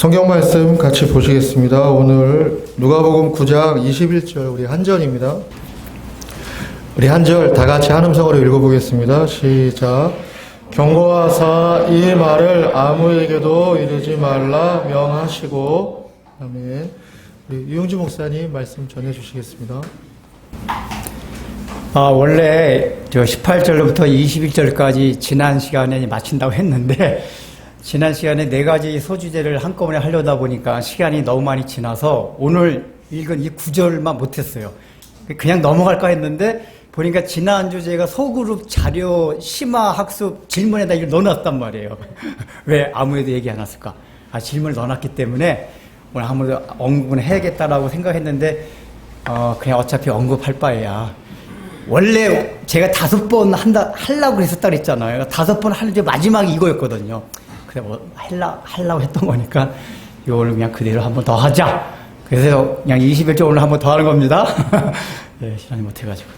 성경 말씀 같이 보시겠습니다. 오늘 누가복음 9장 21절 우리 한절입니다. 우리 한절 다 같이 한 음성으로 읽어보겠습니다. 시작. 경고하사 이 말을 아무에게도 이르지 말라 명하시고. 아멘. 우리 유영주 목사님 말씀 전해주시겠습니다. 원래 18절부터 21절까지 지난 시간에 마친다고 했는데 지난 시간에 4가지 소주제를 한꺼번에 하려다 보니까 시간이 너무 많이 지나서 오늘 읽은 이 9절만 못했어요. 그냥 넘어갈까 했는데 보니까 지난주 제가 소그룹 자료 심화 학습 질문에다 이걸 넣어놨단 말이에요. 왜 아무에도 얘기 안 했을까? 질문을 넣어놨기 때문에 오늘 아무래도 언급은 해야겠다라고 생각했는데 그냥 어차피 언급할 바에야 원래 제가 5번 하려고 그랬었다 그랬잖아요. 5번 하는 게 마지막이 이거였거든요. 그래 하려고 했던 거니까 이거를 그냥 그대로 한 번 더 하자. 그래서 그냥 21절 오늘 한 번 더 하는 겁니다. 네, 시간이 못해가지고.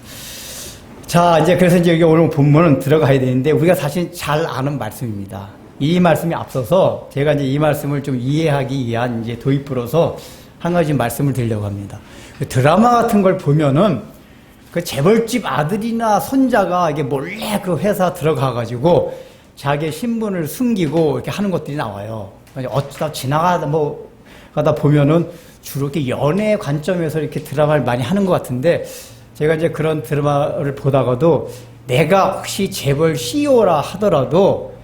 자, 그래서 여기 오늘 본문은 들어가야 되는데 우리가 사실 잘 아는 말씀입니다. 이 말씀이 앞서서 제가 이 말씀을 좀 이해하기 위한 도입부로서 한 가지 말씀을 드리려고 합니다. 드라마 같은 걸 보면은 그 재벌집 아들이나 손자가 이게 몰래 그 회사 들어가가지고 자기의 신분을 숨기고 이렇게 하는 것들이 나와요. 어쩌다 지나가다 보면은 주로 이렇게 연애 관점에서 이렇게 드라마를 많이 하는 것 같은데 제가 그런 드라마를 보다가도 내가 혹시 재벌 CEO라 하더라도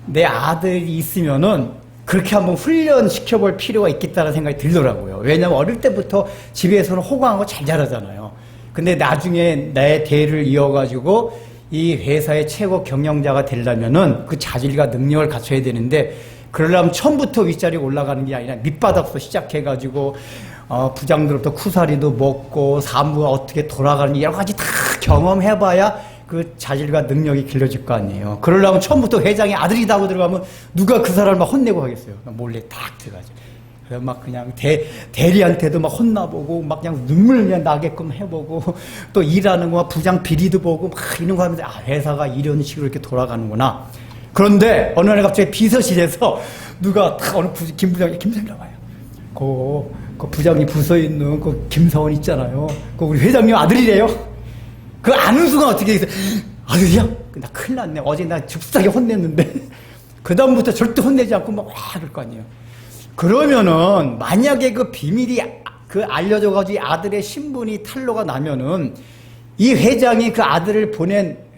내 아들이 있으면은 그렇게 한번 훈련시켜볼 필요가 있겠다는 생각이 들더라고요. 왜냐면 어릴 때부터 집에서는 호강하고 잘 자라잖아요. 근데 나중에 내 대를 이어가지고 이 회사의 최고 경영자가 되려면은 그 자질과 능력을 갖춰야 되는데 그러려면 처음부터 윗자리에 올라가는 게 아니라 밑바닥부터 시작해가지고 부장들부터 쿠사리도 먹고 사무가 어떻게 돌아가는지 여러 가지 다 경험해봐야 그 자질과 능력이 길러질 거 아니에요. 그러려면 처음부터 회장의 아들이다 하고 들어가면 누가 그 사람을 막 혼내고 하겠어요. 몰래 딱 들어가죠. 그래서 막 그냥 대리한테도 막 혼나보고 막 그냥 눈물 그냥 나게끔 해보고 또 일하는 거 부장 비리도 보고 막 이런 거 하면서 회사가 이런 식으로 이렇게 돌아가는구나. 그런데 어느 날 갑자기 비서실에서 누가 딱 어느 김부장이라고 와요. 그 부장이 부서에 있는 그 김서원 있잖아요. 그 우리 회장님 아들이래요. 그 아는 순간 어떻게 해서 아들이야? 나 큰일 났네. 어제 나 줍싸게 혼냈는데 그다음부터 절대 혼내지 않고 막 그럴 거 아니에요. 그러면은 만약에 그 비밀이 알려져가지고 아들의 신분이 탄로가 나면은 이 회장이 그 아들을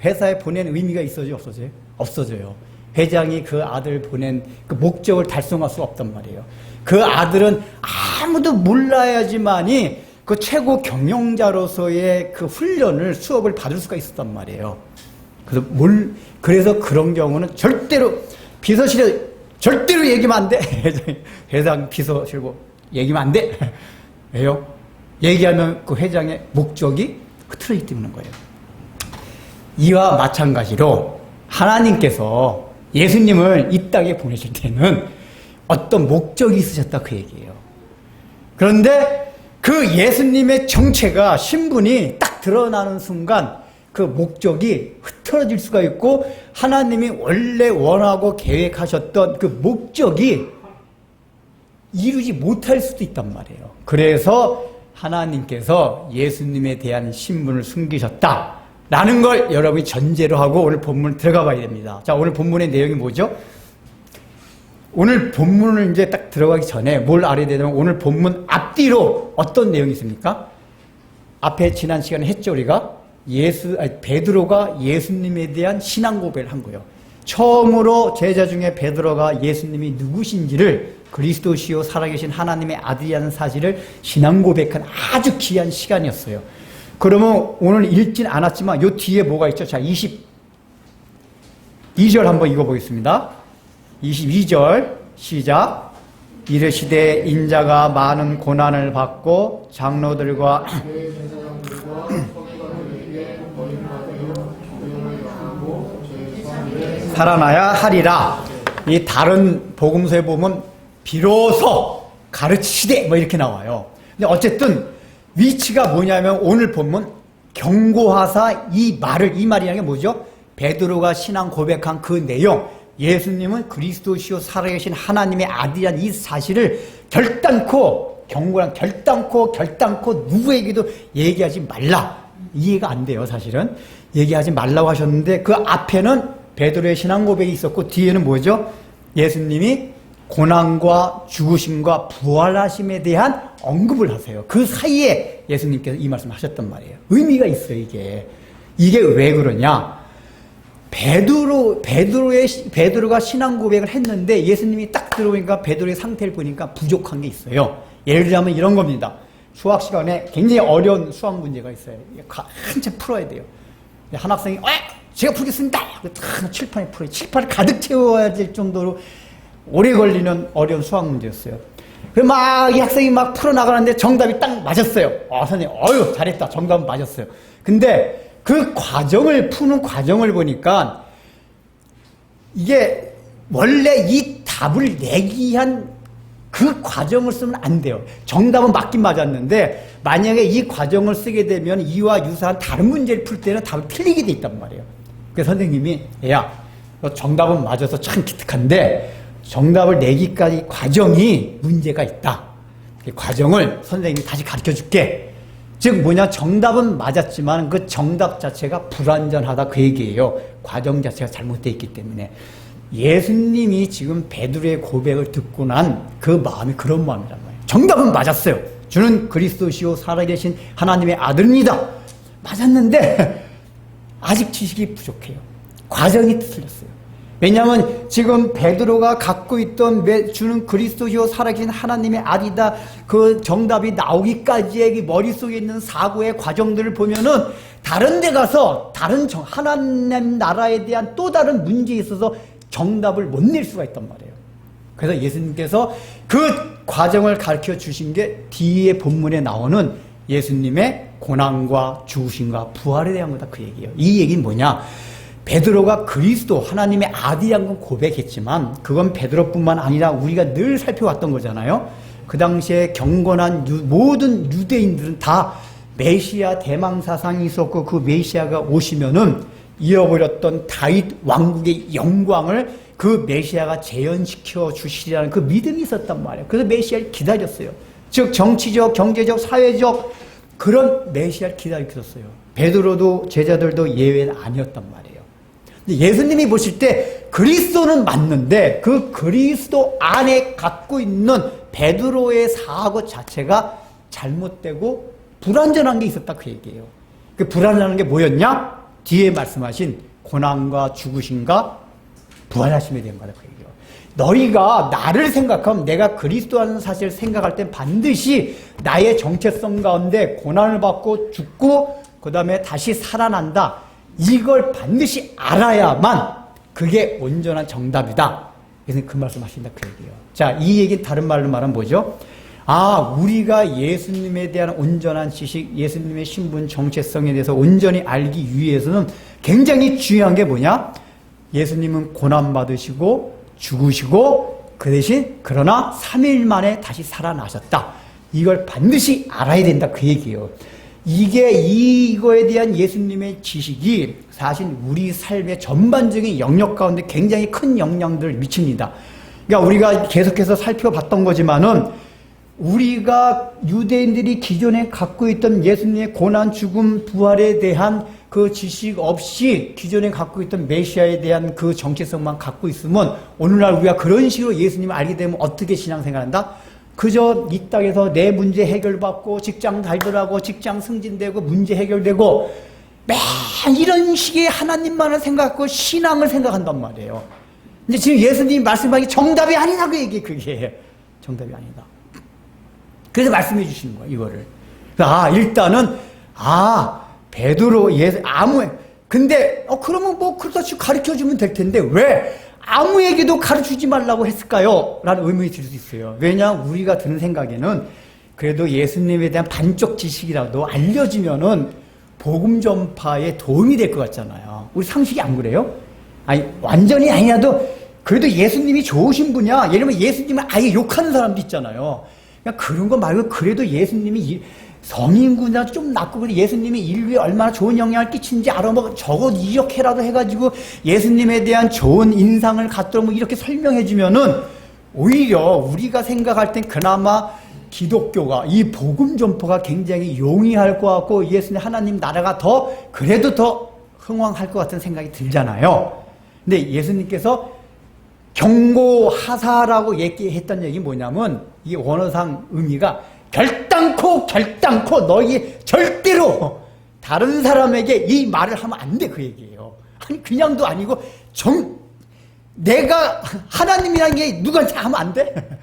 회사에 보낸 의미가 있어져요, 없어져요? 없어져요. 회장이 그 아들을 보낸 그 목적을 달성할 수 없단 말이에요. 그 아들은 아무도 몰라야지만이 그 최고 경영자로서의 그 훈련을 수업을 받을 수가 있었단 말이에요. 그래서 그런 경우는 절대로 비서실에 절대로 얘기하면 안 돼. 회장 비서실고 얘기하면 안 돼. 왜요? 얘기하면 그 회장의 목적이 흐트러지기 때문인 거예요. 이와 마찬가지로 하나님께서 예수님을 이 땅에 보내실 때는 어떤 목적이 있으셨다 그 얘기예요. 그런데 그 예수님의 정체가 신분이 딱 드러나는 순간 그 목적이 흐트러질 수가 있고 하나님이 원래 원하고 계획하셨던 그 목적이 이루지 못할 수도 있단 말이에요. 그래서 하나님께서 예수님에 대한 신분을 숨기셨다라는 걸 여러분이 전제로 하고 오늘 본문 들어가 봐야 됩니다. 자, 오늘 본문의 내용이 뭐죠? 오늘 본문을 딱 들어가기 전에 뭘 알아야 되냐면 오늘 본문 앞뒤로 어떤 내용이 있습니까? 앞에 지난 시간에 했죠, 우리가? 베드로가 예수님에 대한 신앙 고백을 한 거예요. 처음으로 제자 중에 베드로가 예수님이 누구신지를 그리스도시요 살아계신 하나님의 아들이라는 사실을 신앙 고백한 아주 귀한 시간이었어요. 그러면 오늘 읽진 않았지만 요 뒤에 뭐가 있죠? 자, 22절 한번 읽어보겠습니다. 22절 시작. 이르시되 인자가 많은 고난을 받고 장로들과 살아나야 하리라. 이 다른 복음서에 보면 비로소 가르치시되 이렇게 나와요. 근데 어쨌든 위치가 뭐냐면 오늘 보면 경고하사 이 말이라는 게 뭐죠? 베드로가 신앙 고백한 그 내용, 예수님은 그리스도시요 살아계신 하나님의 아들이란 이 사실을 결단코 누구에게도 얘기하지 말라. 이해가 안 돼요, 사실은. 얘기하지 말라고 하셨는데 그 앞에는 베드로의 신앙 고백이 있었고 뒤에는 뭐죠? 예수님이 고난과 죽으심과 부활하심에 대한 언급을 하세요. 그 사이에 예수님께서 이 말씀을 하셨단 말이에요. 의미가 있어요, 이게. 이게 왜 그러냐? 베드로가 신앙 고백을 했는데 예수님이 딱 들어오니까 베드로의 상태를 보니까 부족한 게 있어요. 예를 들자면 이런 겁니다. 수학 시간에 굉장히 어려운 수학 문제가 있어요. 한참 풀어야 돼요. 한 학생이 제가 풀겠습니다. 칠판에 풀어요. 칠판을 가득 채워야 될 정도로 오래 걸리는 어려운 수학 문제였어요. 이 학생이 막 풀어나가는데 정답이 딱 맞았어요. 선생님, 잘했다. 정답은 맞았어요. 근데 그 푸는 과정을 보니까 이게 원래 이 답을 내기 위한 그 과정을 쓰면 안 돼요. 정답은 맞긴 맞았는데 만약에 이 과정을 쓰게 되면 이와 유사한 다른 문제를 풀 때는 답을 틀리게 돼 있단 말이에요. 그래서 선생님이 너 정답은 맞아서 참 기특한데 정답을 내기까지 과정이 문제가 있다. 그 과정을 선생님이 다시 가르쳐 줄게. 즉 정답은 맞았지만 그 정답 자체가 불완전하다 그 얘기예요. 과정 자체가 잘못되어 있기 때문에. 예수님이 지금 베드로의 고백을 듣고 난 그 마음이 그런 마음이란 말이에요. 정답은 맞았어요. 주는 그리스도시요 살아계신 하나님의 아들입니다. 맞았는데 아직 지식이 부족해요. 과정이 틀렸어요. 왜냐하면 지금 베드로가 갖고 있던 주는 그리스도시요 살아계신 하나님의 아들이다 그 정답이 나오기까지의 머릿속에 있는 사고의 과정들을 보면은 다른 데 가서 하나님 나라에 대한 또 다른 문제에 있어서 정답을 못 낼 수가 있단 말이에요. 그래서 예수님께서 그 과정을 가르쳐 주신 게 뒤에 본문에 나오는 예수님의 고난과 죽으심과 부활에 대한 거다 그 얘기예요. 이 얘기는 뭐냐? 베드로가 그리스도 하나님의 아들이라는 건 고백했지만 그건 베드로뿐만 아니라 우리가 늘 살펴왔던 거잖아요. 그 당시에 경건한 모든 유대인들은 다 메시아 대망사상이 있었고 그 메시아가 오시면은 잃어버렸던 다윗 왕국의 영광을 그 메시아가 재현시켜 주시리라는 그 믿음이 있었단 말이에요. 그래서 메시아를 기다렸어요. 즉 정치적, 경제적, 사회적 그런 메시아를 기다리고 있었어요. 베드로도 제자들도 예외는 아니었단 말이에요. 근데 예수님이 보실 때 그리스도는 맞는데 그 그리스도 안에 갖고 있는 베드로의 사고 자체가 잘못되고 불완전한 게 있었다 그 얘기예요. 그 불완전한 게 뭐였냐? 뒤에 말씀하신 고난과 죽으심과 부활하심에 대한 거다 그 얘기예요. 너희가 나를 생각하면 내가 그리스도라는 사실을 생각할 땐 반드시 나의 정체성 가운데 고난을 받고 죽고 그 다음에 다시 살아난다. 이걸 반드시 알아야만 그게 온전한 정답이다. 그래서 그 말씀 하신다 그 얘기예요. 자, 이 얘기는 다른 말로 말하면 뭐죠? 우리가 예수님에 대한 온전한 지식, 예수님의 신분, 정체성에 대해서 온전히 알기 위해서는 굉장히 중요한 게 뭐냐? 예수님은 고난받으시고 죽으시고 그 대신 그러나 3일 만에 다시 살아나셨다. 이걸 반드시 알아야 된다 그 얘기예요. 이거에 대한 예수님의 지식이 사실 우리 삶의 전반적인 영역 가운데 굉장히 큰 영향들을 미칩니다. 그러니까 우리가 계속해서 살펴봤던 거지만은 우리가 유대인들이 기존에 갖고 있던 예수님의 고난, 죽음, 부활에 대한 그 지식 없이 기존에 갖고 있던 메시아에 대한 그 정체성만 갖고 있으면 오늘날 우리가 그런 식으로 예수님을 알게 되면 어떻게 신앙생활한다? 그저 이 땅에서 내 문제 해결받고 직장 달더라고 직장 승진되고 문제 해결되고 매일 이런 식의 하나님만을 생각하고 신앙을 생각한단 말이에요. 근데 지금 예수님이 말씀하기 정답이 아니다 그 얘기 그게 정답이 아니다. 그래서 말씀해 주시는 거예요 이거를. 일단은 베드로 근데 그러면 뭐 그러다 치고 가르쳐주면 될 텐데 왜 아무에게도 가르치지 말라고 했을까요? 라는 의문이 들 수 있어요. 왜냐 우리가 드는 생각에는 그래도 예수님에 대한 반쪽 지식이라도 알려주면은 복음 전파에 도움이 될 것 같잖아요. 우리 상식이 안 그래요? 완전히 아니라도 그래도 예수님이 좋으신 분이야. 예를 들면 예수님을 아예 욕하는 사람도 있잖아요. 그냥 그런 거 말고 그래도 예수님이 성인군자 좀 낫고, 그래 예수님이 인류에 얼마나 좋은 영향을 끼친지 알아. 뭐 적어도 이렇게라도 해가지고 예수님에 대한 좋은 인상을 갖도록 뭐 이렇게 설명해주면은 오히려 우리가 생각할 땐 그나마 기독교가, 이 복음 전파가 굉장히 용이할 것 같고 예수님 하나님 나라가 더 그래도 더 흥왕할 것 같은 생각이 들잖아요. 근데 예수님께서 경고하사라고 얘기했던 얘기 뭐냐면, 이 원어상 의미가 결단코 너희 절대로 다른 사람에게 이 말을 하면 안 돼, 그 얘기예요. 아니 그냥도 아니고 내가 하나님이라는 게 누구한테 하면 안 돼?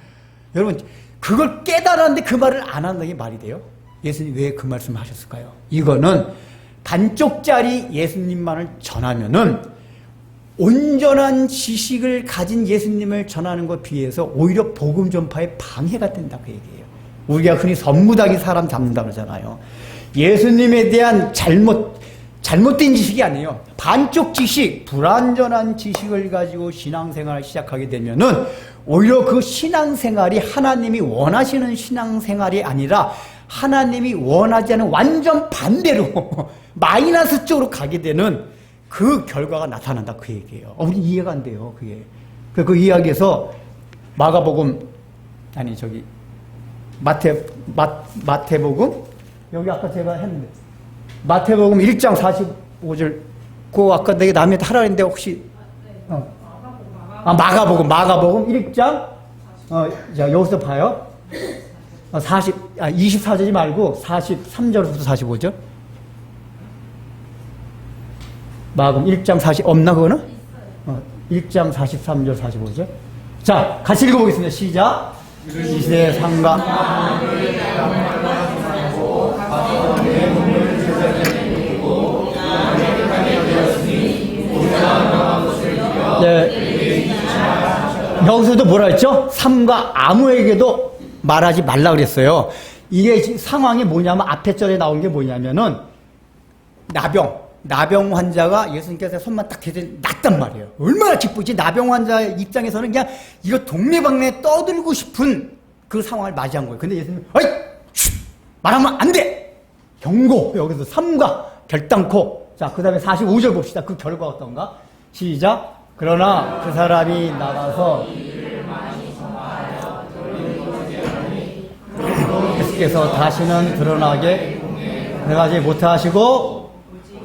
여러분 그걸 깨달았는데 그 말을 안 한다는 게 말이 돼요? 예수님 왜 그 말씀을 하셨을까요? 이거는 반쪽짜리 예수님만을 전하면은 온전한 지식을 가진 예수님을 전하는 것 비해서 오히려 복음 전파에 방해가 된다, 그 얘기예요. 우리가 흔히 선무당이 사람 잡는다 그러잖아요. 예수님에 대한 잘못된 지식이 아니에요. 반쪽 지식, 불완전한 지식을 가지고 신앙생활을 시작하게 되면은 오히려 그 신앙생활이 하나님이 원하시는 신앙생활이 아니라 하나님이 원하지 않은 완전 반대로 마이너스 쪽으로 가게 되는 그 결과가 나타난다, 그 얘기예요. 우리 이해가 안 돼요, 그게. 그 이야기에서 마태복음 여기 아까 제가 했는데 마태복음 1장 45절 그 아까 내가 남한테 하라 했는데 혹시 마가복음 1장 자 여기서 봐요. 24절이 말고 43절부터 45절. 마가복음 1장 40 없나 그거는? 1장 43절 45절. 자, 같이 읽어보겠습니다. 시작. 이 시대의 상가 네. 여기서도 뭐라 했죠? 삼가 아무에게도 말하지 말라 그랬어요. 이게 상황이 뭐냐면 앞에 절에 나온 게 뭐냐면은 나병 환자가 예수님께서 손만 딱 대더니 낫단 말이에요. 얼마나 기쁘지? 나병 환자 입장에서는 그냥 이거 동네방네 떠들고 싶은 그 상황을 맞이한 거예요. 근데 예수님은 어이! 말하면 안 돼! 경고! 여기서 삼가 결단코. 자, 그 다음에 45절 봅시다. 그 결과가 어떤가? 시작. 그러나 그 사람이 나가서 예수께서 다시는 드러나게 들어가지 못하시고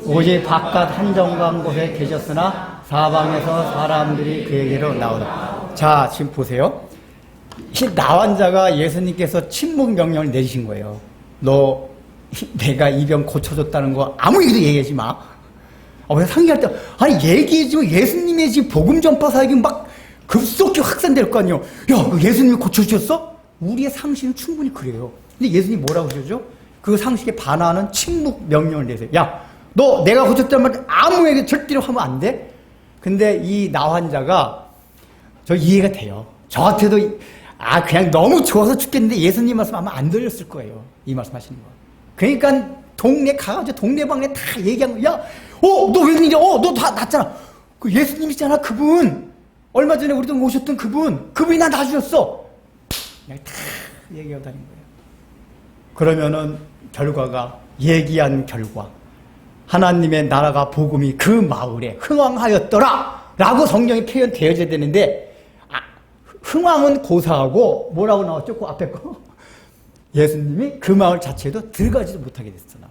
오직 바깥 한정강 곳에 계셨으나 사방에서 사람들이 그에게로 나오다. 자, 지금 보세요. 이 나환자가 예수님께서 침묵 명령을 내리신 거예요. 너 내가 이 병 고쳐줬다는 거 아무 얘기도 얘기하지 마. 왜 상의할 때 아니 얘기해주고 예수님의 지금 복음 전파 사역이 막 급속히 확산될 거 아니에요. 야, 예수님이 고쳐주셨어? 우리의 상식은 충분히 그래요. 근데 예수님이 뭐라고 그러죠? 그 상식에 반하는 침묵 명령을 내세요. 야, 너 내가 고쳤다는 말 아무에게 절대로 하면 안 돼? 근데 이 나환자가 저 이해가 돼요. 저한테도 그냥 너무 좋아서 죽겠는데 예수님 말씀 아마 안 들렸을 거예요. 이 말씀 하시는 거. 그러니까 동네 가가지고 동네방네 다 얘기한 거. 야, 너 웬일이야? 너 다 낫잖아. 그 예수님이잖아, 그분. 얼마 전에 우리 동 오셨던 그분이 나 놔주셨어. 그냥 다 얘기하고 다닌 거예요. 그러면은 결과가 얘기한 결과. 하나님의 나라가 복음이 그 마을에 흥왕하였더라 라고 성경이 표현되어져야 되는데 흥왕은 고사하고 뭐라고 나왔죠? 그 앞에 거 예수님이 그 마을 자체에도 들어가지도 못하게 됐어요.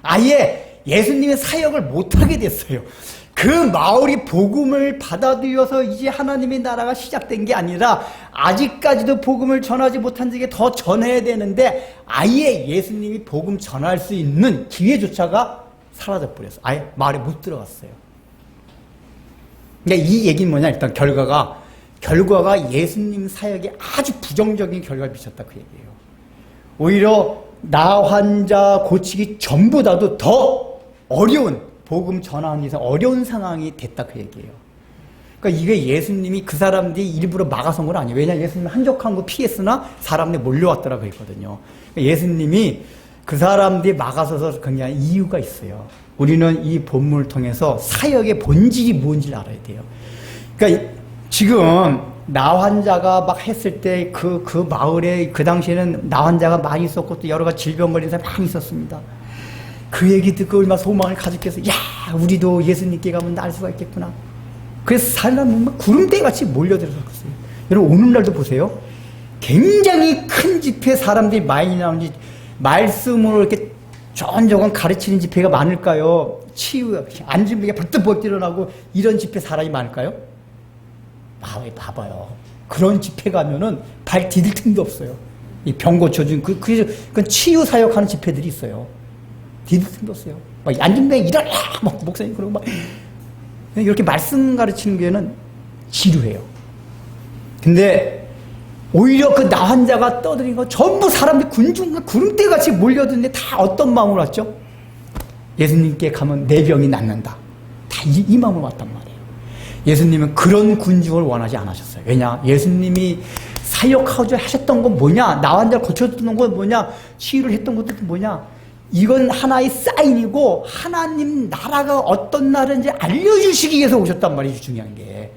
아예 예수님의 사역을 못하게 됐어요. 그 마을이 복음을 받아들여서 이제 하나님의 나라가 시작된 게 아니라 아직까지도 복음을 전하지 못한 적에 더 전해야 되는데 아예 예수님이 복음 전할 수 있는 기회조차가 사라져버렸어요. 아예 마을에 못 들어갔어요. 그러니까 이 얘기는 뭐냐? 일단 결과가 예수님 사역에 아주 부정적인 결과를 미쳤다, 그 얘기예요. 오히려 나 환자 고치기 전보다도 더 어려운 복음 전하는 이상 어려운 상황이 됐다, 그 얘기예요. 그러니까 이게 예수님이 그 사람들이 일부러 막아선 건 아니에요. 왜냐하면 예수님이 한적한 거 피했으나 사람들이 몰려왔더라고 했거든요. 그러니까 예수님이 그 사람들이 막아서서 그냥 이유가 있어요. 우리는 이 본문을 통해서 사역의 본질이 뭔지를 알아야 돼요. 그러니까 지금 나 환자가 막 했을 때 그 마을에 그 당시에는 나 환자가 많이 있었고 또 여러 가지 질병 걸린 사람이 많이 있었습니다. 그 얘기 듣고 얼마나 소망을 가졌겠어요. 야, 우리도 예수님께 가면 날 수가 있겠구나. 그래서 사람은 막 구름대같이 몰려들었어요. 여러분 오늘날도 보세요. 굉장히 큰 집회 사람들이 많이 나오는지 말씀으로 이렇게 전적은 가르치는 집회가 많을까요? 치유, 앉은 분이 벌떡벌떡 일어나고 이런 집회 사람이 많을까요? 봐봐요. 그런 집회 가면은 발 디딜 틈도 없어요. 이 병 고쳐준 그 치유 사역하는 집회들이 있어요. 디딜 틈도 없어요. 막 앉은 분이 일어나 막 목사님 그러고 막 이렇게 말씀 가르치는 게는 지루해요. 근데 오히려 그 나 환자가 떠들인 거 전부 사람들이 구름대같이 몰려드는데 다 어떤 마음으로 왔죠? 예수님께 가면 내 병이 낫는다. 다 이 마음으로 왔단 말이에요. 예수님은 그런 군중을 원하지 않으셨어요. 왜냐? 예수님이 사역하셔 하셨던 건 뭐냐? 나 환자를 고쳐주는 건 뭐냐? 치유를 했던 것도 뭐냐? 이건 하나의 사인이고 하나님 나라가 어떤 나라인지 알려주시기 위해서 오셨단 말이죠. 중요한 게.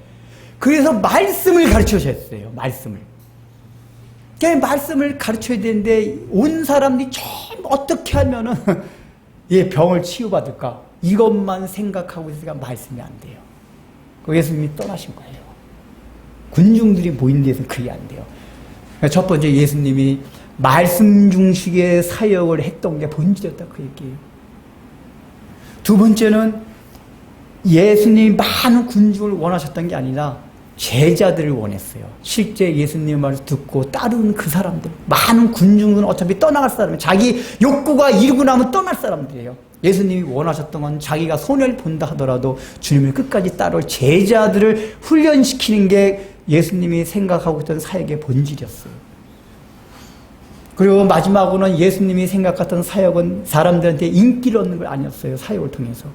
그래서 말씀을 가르쳐주셨어요. 말씀을. 그러니까 말씀을 가르쳐야 되는데 온 사람들이 전부 어떻게 하면은 예, 병을 치유받을까? 이것만 생각하고 있으니까 말씀이 안 돼요. 그 예수님이 떠나신 거예요. 군중들이 모인 데서 그게 안 돼요. 그러니까 첫 번째 예수님이 말씀 중식의 사역을 했던 게 본질이었다 그 얘기예요. 두 번째는 예수님이 많은 군중을 원하셨던 게 아니라 제자들을 원했어요. 실제 예수님의 말을 듣고 따르는 그 사람들, 많은 군중은 어차피 떠나갈 사람이에요. 자기 욕구가 이루고 나면 떠날 사람들이에요. 예수님이 원하셨던 건 자기가 손해를 본다 하더라도 주님을 끝까지 따라올 제자들을 훈련시키는 게 예수님이 생각하고 있던 사역의 본질이었어요. 그리고 마지막으로는 예수님이 생각했던 사역은 사람들한테 인기를 얻는 걸 아니었어요. 사역을 통해서.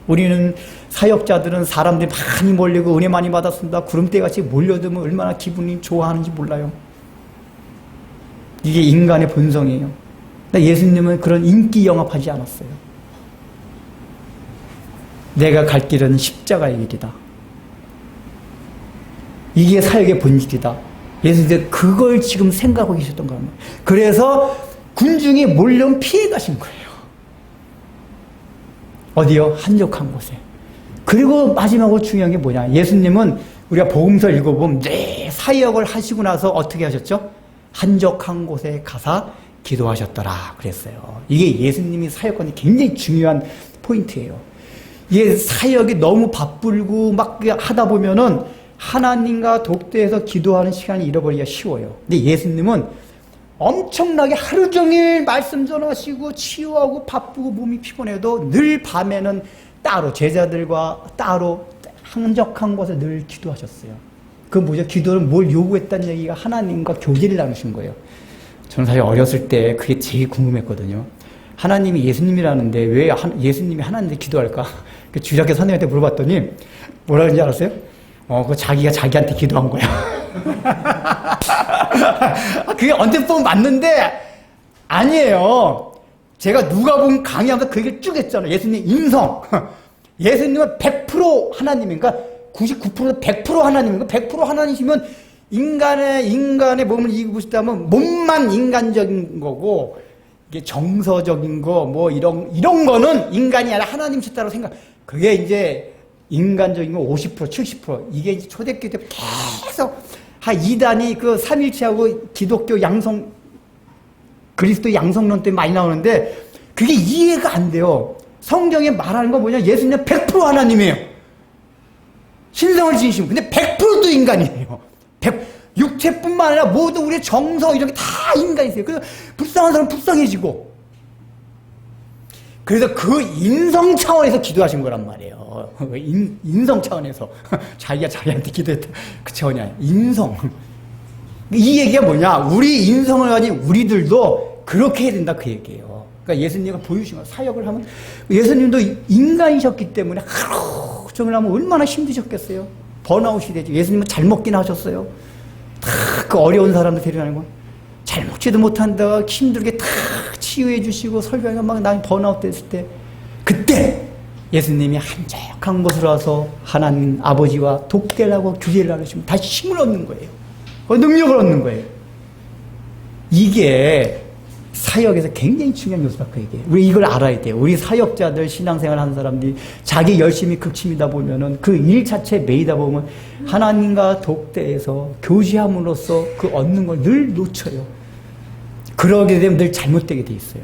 우리는 사역자들은 사람들이 많이 몰리고 은혜 많이 받았습니다. 구름대같이 몰려들면 얼마나 기분이 좋아하는지 몰라요. 이게 인간의 본성이에요. 근데 예수님은 그런 인기 영합하지 않았어요. 내가 갈 길은 십자가의 길이다. 이게 사역의 본질이다. 예수님은 그걸 지금 생각하고 계셨던 겁니다. 그래서 군중이 몰려온 피해 가신 거예요. 어디요? 한적한 곳에. 그리고 마지막으로 중요한 게 뭐냐? 예수님은 우리가 복음서 읽어보면 사역을 하시고 나서 어떻게 하셨죠? 한적한 곳에 가사 기도하셨더라 그랬어요. 이게 예수님이 사역하는 굉장히 중요한 포인트예요. 이게 사역이 너무 바쁘고 막 하다 보면은 하나님과 독대해서 기도하는 시간이 잃어버리기가 쉬워요. 근데 예수님은 엄청나게 하루 종일 말씀 전하시고 치유하고 바쁘고 몸이 피곤해도 늘 밤에는 따로 제자들과 따로 한적한 곳에 늘 기도하셨어요. 그 뭐죠? 기도는 뭘 요구했다는 얘기가 하나님과 교제를 나누신 거예요. 저는 사실 어렸을 때 그게 제일 궁금했거든요. 하나님이 예수님이라는데 왜 예수님이 하나님한테 기도할까? 그 주일학교 선생님한테 물어봤더니 뭐라 그런지 알았어요? 그 자기가 자기한테 기도한 거야. 그게 언뜻 보면 맞는데 아니에요. 제가 누가복음 강의하면서 그 얘기를 쭉 했잖아요. 예수님 인성. 예수님은 100% 하나님인가? 99% 100% 하나님인가? 100% 하나님이시면 인간의 몸을 이기고 싶다면 몸만 인간적인 거고 이게 정서적인 거 뭐 이런 거는 인간이 아니라 하나님이시다고 생각. 그게 이제 인간적인 거 50% 70% 이게 이제 초대교회 때 계속 이단이 그 삼일체하고 기독교 양성 그리스도 양성론 때문에 많이 나오는데 그게 이해가 안 돼요. 성경에 말하는 건 뭐냐? 예수님은 100% 하나님이에요. 신성을 지니시고 근데 100%도 인간이에요. 육체뿐만 아니라 모두 우리의 정서 이런 게 다 인간이세요. 그래서 불쌍한 사람은 불쌍해지고 그래서 그 인성 차원에서 기도하신 거란 말이에요. 인성 차원에서 자기가 자기한테 기도했다 그 차원이 아니야. 인성. 이 얘기가 뭐냐? 우리 인성을 가진 우리들도 그렇게 해야 된다 그 얘기예요. 그러니까 예수님이 보여주신 거 사역을 하면 예수님도 인간이셨기 때문에 하루 종일 하면 얼마나 힘드셨겠어요. 번아웃이 되죠. 예수님은 잘 먹긴 하셨어요. 다 그 어려운 사람들 데려가는 건 잘 먹지도 못한다 힘들게 다 치유해 주시고 설교하면 막 난 번아웃 됐을 때 그때 예수님이 한적한 곳으로 와서 하나님 아버지와 독대를 하고 교제를 하시면 다시 힘을 얻는 거예요. 능력을 얻는 거예요. 이게 사역에서 굉장히 중요한 요소다 그 얘기예요. 우리 이걸 알아야 돼요. 우리 사역자들 신앙생활 하는 사람들이 자기 열심히 극심이다 보면은 그 일 자체에 매이다 보면 하나님과 독대해서 교제함으로써 그 얻는 걸 늘 놓쳐요. 그러게 되면 늘 잘못되게 돼 있어요.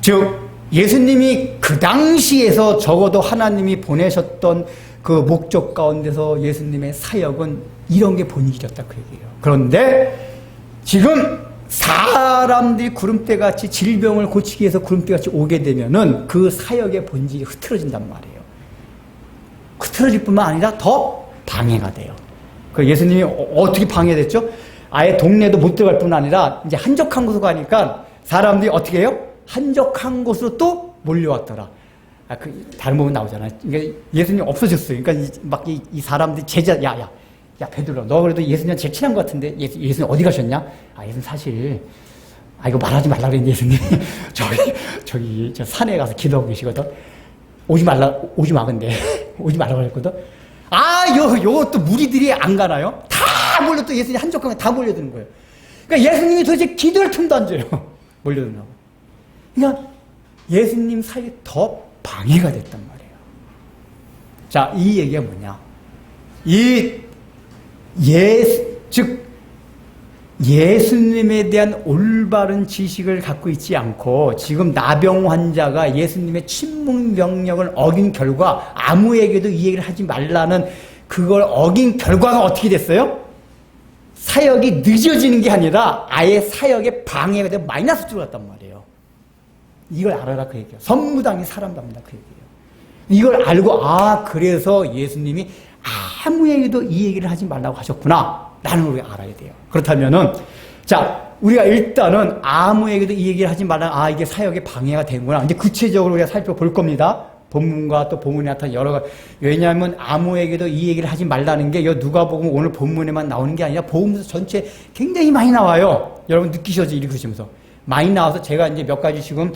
즉 예수님이 그 당시에서 적어도 하나님이 보내셨던 그 목적 가운데서 예수님의 사역은 이런 게 본질이었다 그 얘기예요. 그런데 지금 사람들이 구름대같이 질병을 고치기 위해서 구름대같이 오게 되면은 그 사역의 본질이 흐트러진단 말이에요. 흐트러질 뿐만 아니라 더 방해가 돼요. 그 예수님이 어떻게 방해됐죠? 아예 동네도 못 들어갈 뿐 아니라 이제 한적한 곳으로 가니까 사람들이 어떻게 해요? 한적한 곳으로 또 몰려왔더라. 다른 부분 나오잖아요. 그러니까 예수님 없어졌어요. 그러니까 막 이 사람들이 제자, 야, 베드로, 너 그래도 예수님 제일 친한 것 같은데 예수님 어디 가셨냐? 예수님 사실, 이거 말하지 말라 그랬는데 예수님 저기 저 산에 가서 기도하고 계시거든. 오지 마 근데 오지 말라고 그랬거든. 요것도 무리들이 안 가나요? 다 몰려 또 예수님 한적한 다 몰려드는 거예요. 그러니까 예수님이 도대체 기도할 틈도 안 줘요. 몰려드는 그러니까 예수님 사이에 더 방해가 됐단 말이에요. 자, 이 얘기가 뭐냐? 즉 예수님에 대한 올바른 지식을 갖고 있지 않고 지금 나병 환자가 예수님의 침묵 명령을 어긴 결과 아무에게도 이 얘기를 하지 말라는 그걸 어긴 결과가 어떻게 됐어요? 사역이 늦어지는 게 아니라 아예 사역에 방해가 되고 마이너스 들어갔단 말이에요. 이걸 알아라 그 얘기예요. 선무당이 사람답니다 그 얘기예요. 이걸 알고 그래서 예수님이 아무에게도 이 얘기를 하지 말라고 하셨구나 라는 걸 우리가 알아야 돼요. 그렇다면은 자 우리가 일단은 아무에게도 이 얘기를 하지 말라 이게 사역에 방해가 되는구나. 이제 구체적으로 우리가 살펴볼 겁니다. 본문과 또 본문에 나타난 여러 가지. 왜냐하면 아무에게도 이 얘기를 하지 말라는 게 누가복음 오늘 본문에만 나오는 게 아니라 복음서 전체 굉장히 많이 나와요. 여러분 느끼셔서 읽으시면서 많이 나와서 제가 이제 몇 가지 지금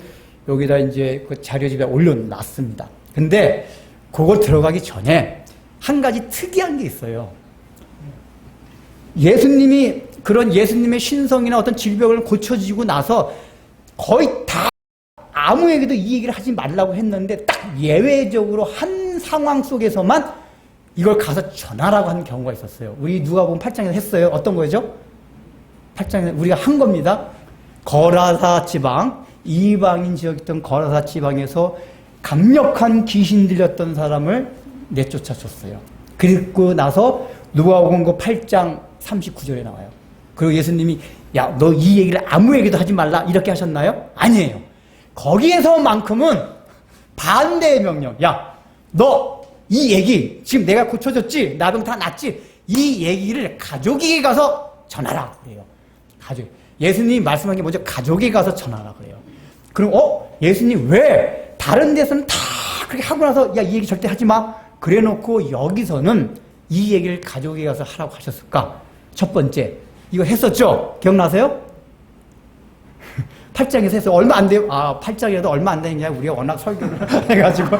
여기다 이제 그 자료집에 올려놨습니다. 근데 그걸 들어가기 전에 한 가지 특이한 게 있어요. 예수님이 그런 예수님의 신성이나 어떤 질병을 고쳐주고 나서 거의 다 아무에게도 이 얘기를 하지 말라고 했는데 딱 예외적으로 한 상황 속에서만 이걸 가서 전하라고 하는 경우가 있었어요. 우리 누가복음 8장에서 했어요. 어떤 거죠? 8장에서 우리가 한 겁니다. 거라사 지방, 이방인 지역이었던 거라사 지방에서 강력한 귀신 들렸던 사람을 내쫓아줬어요. 그리고 나서 누가복음 8장 39절에 나와요. 그리고 예수님이 너 이 얘기를 아무에게도 하지 말라 이렇게 하셨나요? 아니에요. 거기에서만큼은 반대의 명령. 너 이 얘기 지금 내가 고쳐줬지? 나병 다 낫지? 이 얘기를 가족에게 가서 전하라 그래요. 가족. 예수님이 말씀한 게 먼저 가족에게 가서 전하라 그래요. 그럼 예수님 왜 다른 데서는 다 그렇게 하고 나서 이 얘기 절대 하지 마. 그래 놓고 여기서는 이 얘기를 가족에게 가서 하라고 하셨을까? 첫 번째, 이거 했었죠? 기억나세요? 8장에서 했어요. 얼마 안 돼요. 8장이라도 얼마 안 되냐. 우리가 워낙 설교를 해가지고.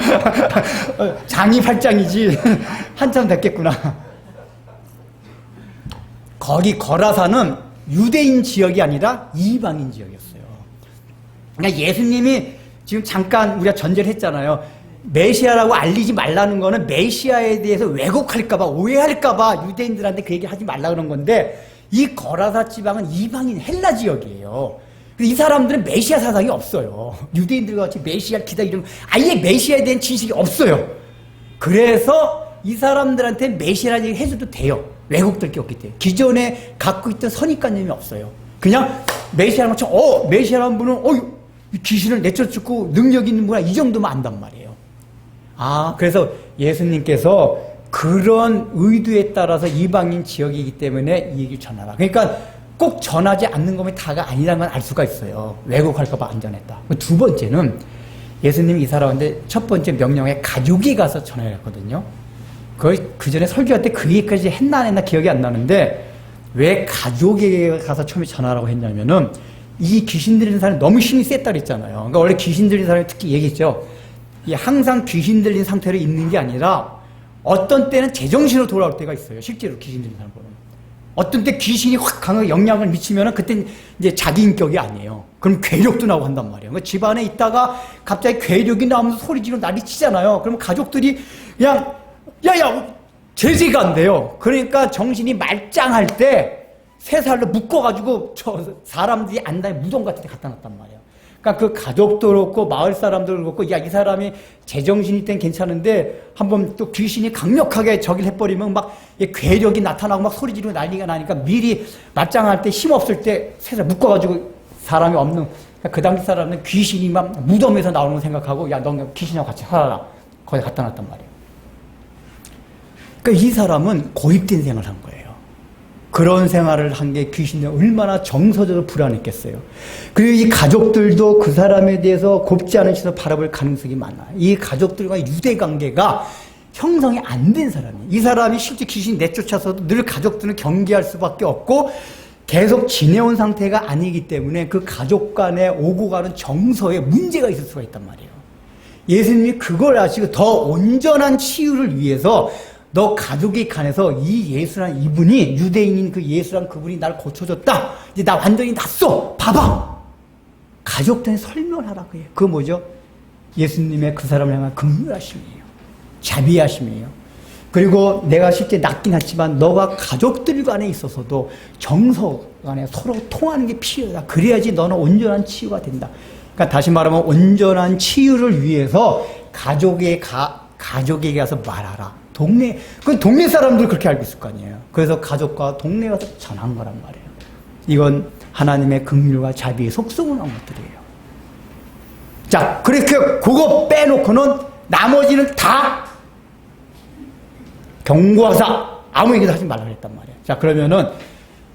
장이 8장이지. 한참 됐겠구나. 거기 거라사는 유대인 지역이 아니라 이방인 지역이었어요. 그러니까 예수님이 지금 잠깐 우리가 전제를 했잖아요. 메시아라고 알리지 말라는 거는 메시아에 대해서 왜곡할까봐, 오해할까봐 유대인들한테 그 얘기 하지 말라 그런 건데, 이 거라사 지방은 이방인 헬라 지역이에요. 이 사람들은 메시아 사상이 없어요. 유대인들과 같이 메시아 기다리면 아예 메시아에 대한 지식이 없어요. 그래서 이 사람들한테 메시아라는 얘기 해줘도 돼요. 왜곡될 게 없기 때문에. 기존에 갖고 있던 선입관념이 없어요. 그냥 메시아라는 것처럼 메시아라는 분은 귀신을 내쫓고 능력 있는구나 이 정도만 안단 말이에요. 그래서 예수님께서 그런 의도에 따라서 이방인 지역이기 때문에 이 얘기를 전하라. 그러니까 꼭 전하지 않는 것이 다가 아니라는 걸 알 수가 있어요. 왜곡할까봐 안 전했다. 두 번째는 예수님이 이 사람한테 첫 번째 명령에 가족이 가서 전해야 했거든요. 그 전에 설교할 때 그 얘기까지 했나 안 했나 기억이 안 나는데 왜 가족에게 가서 처음에 전하라고 했냐면은 이 귀신 들리는 사람이 너무 힘이 셌다 그랬잖아요. 그러니까 원래 귀신 들리는 사람이 특히 얘기했죠. 항상 귀신 들린 상태로 있는 게 아니라 어떤 때는 제정신으로 돌아올 때가 있어요. 실제로 귀신 들린 사람은. 어떤 때 귀신이 확 강하게 영향을 미치면은 그땐 이제 자기 인격이 아니에요. 그럼 괴력도 나오고 한단 말이에요. 그러니까 집안에 있다가 갑자기 괴력이 나오면서 소리 지르고 난리 치잖아요. 그러면 가족들이 그냥 야야 제재가 안 돼요. 그러니까 정신이 말짱할 때 세 살로 묶어가지고 저 사람들이 안다에 무덤 같은 데 갖다 놨단 말이에요. 그러니까 그 가족도 그렇고 마을 사람들 그렇고 야 이 사람이 제정신일 땐 괜찮은데 한번 또 귀신이 강력하게 저기를 해버리면 막 괴력이 나타나고 막 소리 지르고 난리가 나니까 미리 말짱할 때 힘없을 때 세 살 묶어가지고 사람이 없는 그러니까 그 당시 사람은 귀신이 막 무덤에서 나오는 거 생각하고 야 너 귀신하고 같이 살아라 거기 갖다 놨단 말이에요. 그러니까 이 사람은 고립된 생활을 한 거예요. 그런 생활을 한 게 귀신이 얼마나 정서적으로 불안했겠어요. 그리고 이 가족들도 그 사람에 대해서 곱지 않은 시선으로 바라볼 가능성이 많아요. 이 가족들과 유대 관계가 형성이 안 된 사람이에요. 이 사람이 실제 귀신이 내쫓아서도 늘 가족들은 경계할 수밖에 없고 계속 지내온 상태가 아니기 때문에 그 가족 간에 오고 가는 정서에 문제가 있을 수가 있단 말이에요. 예수님이 그걸 아시고 더 온전한 치유를 위해서 너 가족에 관해서 이 예수란 이분이 유대인인 그 예수란 그분이 날 고쳐줬다. 이제 나 완전히 낫어. 봐봐. 가족들한테 설명을 하라 그래요. 그거 뭐죠? 예수님의 그 사람을 향한 긍휼하심이에요. 자비하심이에요. 그리고 내가 실제 낫긴 했지만 너가 가족들 간에 있어서도 정서 간에 서로 통하는 게 필요하다. 그래야지 너는 온전한 치유가 된다. 그러니까 다시 말하면 온전한 치유를 위해서 가족에게 가서 말하라. 동네 사람들 그렇게 알고 있을 거 아니에요. 그래서 가족과 동네 가서 전한 거란 말이에요. 이건 하나님의 긍휼과 자비의 속성을 한 것들이에요. 자, 그렇게 그거 빼놓고는 나머지는 다 경고하사 아무 얘기도 하지 말라 그랬단 말이에요. 자, 그러면은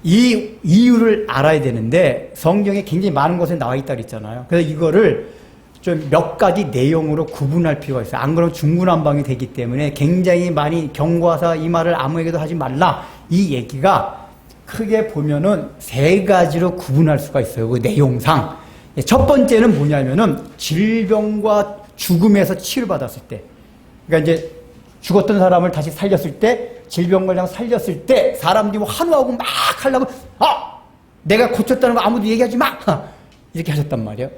이 이유를 알아야 되는데 성경에 굉장히 많은 곳에 나와 있다 그랬잖아요. 그래서 이거를 좀 몇 가지 내용으로 구분할 필요가 있어요. 안 그러면 중구난방이 되기 때문에 굉장히 많이 경고하사 이 말을 아무에게도 하지 말라. 이 얘기가 크게 보면은 세 가지로 구분할 수가 있어요. 그 내용상. 첫 번째는 뭐냐면은 질병과 죽음에서 치료받았을 때. 그러니까 이제 죽었던 사람을 다시 살렸을 때, 질병을 살렸을 때, 사람들이 환호하고 막 하려고, 내가 고쳤다는 거 아무도 얘기하지 마! 이렇게 하셨단 말이에요.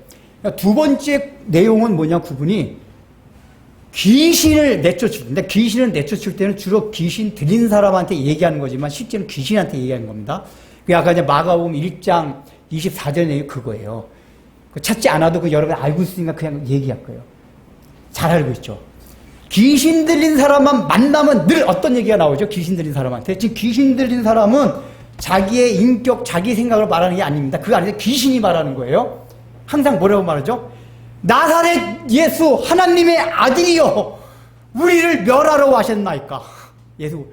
두 번째 내용은 뭐냐, 그분이 귀신을 내쫓을 때, 귀신을 내쫓을 때는 주로 귀신 들린 사람한테 얘기하는 거지만 실제는 귀신한테 얘기하는 겁니다. 아까 이제 마가복음 1장 24절에 그거예요. 찾지 않아도 그 여러분 알고 있으니까 그냥 얘기할 거예요. 잘 알고 있죠. 귀신 들린 사람만 만나면 늘 어떤 얘기가 나오죠? 귀신 들린 사람한테. 지금 귀신 들린 사람은 자기의 인격, 자기 생각을 말하는 게 아닙니다. 그거 아니라 귀신이 말하는 거예요. 항상 뭐라고 말하죠? 나사렛 예수 하나님의 아들이여 우리를 멸하러 하셨나이까. 예수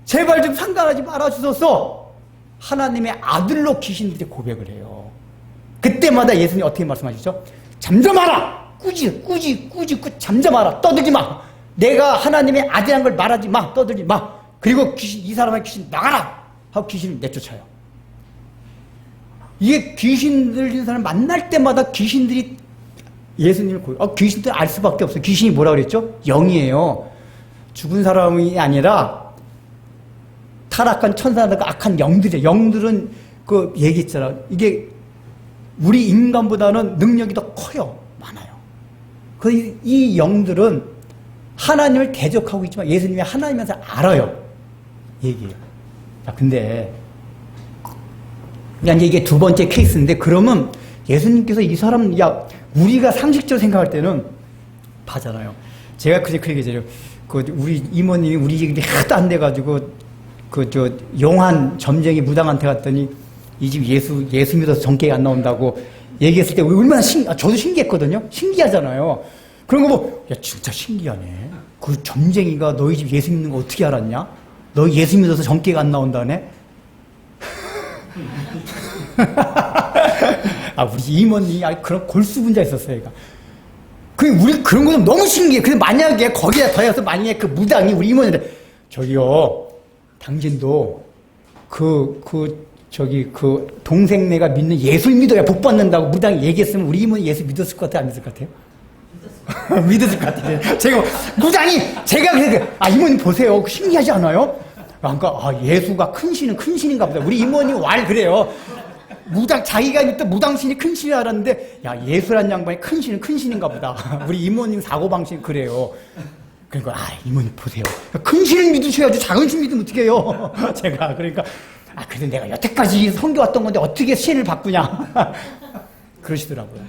제발 좀 상관하지 말아주소서. 하나님의 아들로 귀신들이 고백을 해요. 그때마다 예수님이 어떻게 말씀하시죠? 잠잠하라. 꾸지 잠잠하라. 떠들지 마. 내가 하나님의 아들이라는 걸 말하지 마. 떠들지 마. 그리고 귀신, 이 사람의 귀신 나가라 하고 귀신을 내쫓아요. 이게 귀신 들린 사람 만날 때마다 귀신들이 예수님을 귀신들 알 수밖에 없어요. 귀신이 뭐라 그랬죠? 영이에요. 죽은 사람이 아니라 타락한 천사들과 악한 영들이에요. 영들은 그 얘기했잖아. 이게 우리 인간보다는 능력이 더 커요. 많아요. 이 영들은 하나님을 대적하고 있지만 예수님이 하나님에서 알아요. 얘기해요. 자, 근데 그냥 이게 두 번째 케이스인데 그러면 예수님께서 이 사람, 우리가 상식적으로 생각할 때는 봐잖아요. 제가 그 얘기잖아요. 우리 이모님이 우리 집이 하도 안 돼가지고 용한 점쟁이 무당한테 갔더니 이 집 예수 믿어서 정계가 안 나온다고 얘기했을 때 얼마나 저도 신기했거든요. 신기하잖아요. 그런 거 진짜 신기하네. 그 점쟁이가 너희 집 예수 믿는 거 어떻게 알았냐? 너 예수 믿어서 정계가 안 나온다네? 우리 이모님이 그런 골수분자 있었어요, 얘가. 우리 그런 거 너무 신기해. 근데 만약에 거기에 더해서 만약에 그 무당이 우리 이모님한테 저기요, 당신도 그 동생네가 믿는 예수 믿어야 복 받는다고 무당이 얘기했으면 우리 이모는 예수 믿었을 것 같아요? 안 믿었을 것 같아요? 믿었을 것 같아요. 제가 그래서 이모님 보세요. 신기하지 않아요? 그러니까 예수가 큰 신은 큰 신인가 보다. 우리 이모님 왈 그래요. 자기가 또 무당신이 큰 신이 알았는데, 야, 예수란 양반이 큰 신은 큰 신인가 보다. 우리 이모님 사고방식 그래요. 그러니까, 이모님 보세요. 큰 신을 믿으셔야지 작은 신 믿으면 어떡해요. 제가. 그러니까, 그래도 내가 여태까지 섬겨왔던 건데 어떻게 신을 바꾸냐. 그러시더라고요.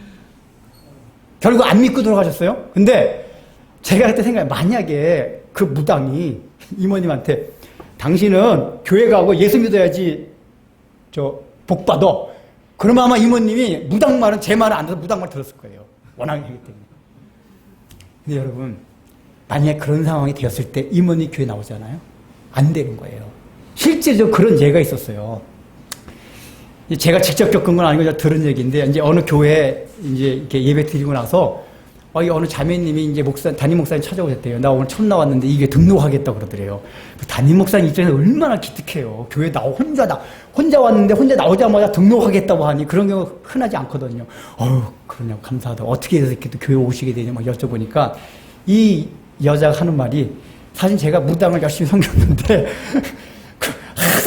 결국 안 믿고 돌아가셨어요. 근데 제가 그때 생각해, 만약에 그 무당이 이모님한테 당신은 교회 가고 예수 믿어야지 복 받아. 그러면 아마 이모님이 무당 말은 제 말은 안 들어서 무당 말 들었을 거예요. 워낙에 하기 때문에. 근데 여러분, 만약에 그런 상황이 되었을 때 이모님 교회 나오잖아요. 안 되는 거예요. 실제로 그런 예가 있었어요. 제가 직접 겪은 건 아니고 들은 얘기인데, 이제 어느 교회에 이제 이렇게 예배 드리고 나서 어느 자매님이 이제 담임 목사님 찾아오셨대요. 나 오늘 처음 나왔는데 이게 등록하겠다고 그러더래요. 담임 목사님 입장에서 얼마나 기특해요. 교회 혼자 왔는데 혼자 나오자마자 등록하겠다고 하니 그런 경우 흔하지 않거든요. 그러냐, 감사하다. 어떻게 해서 이렇게 또 교회 오시게 되냐, 막 여쭤보니까 이 여자가 하는 말이, 사실 제가 무당을 열심히 섬겼는데,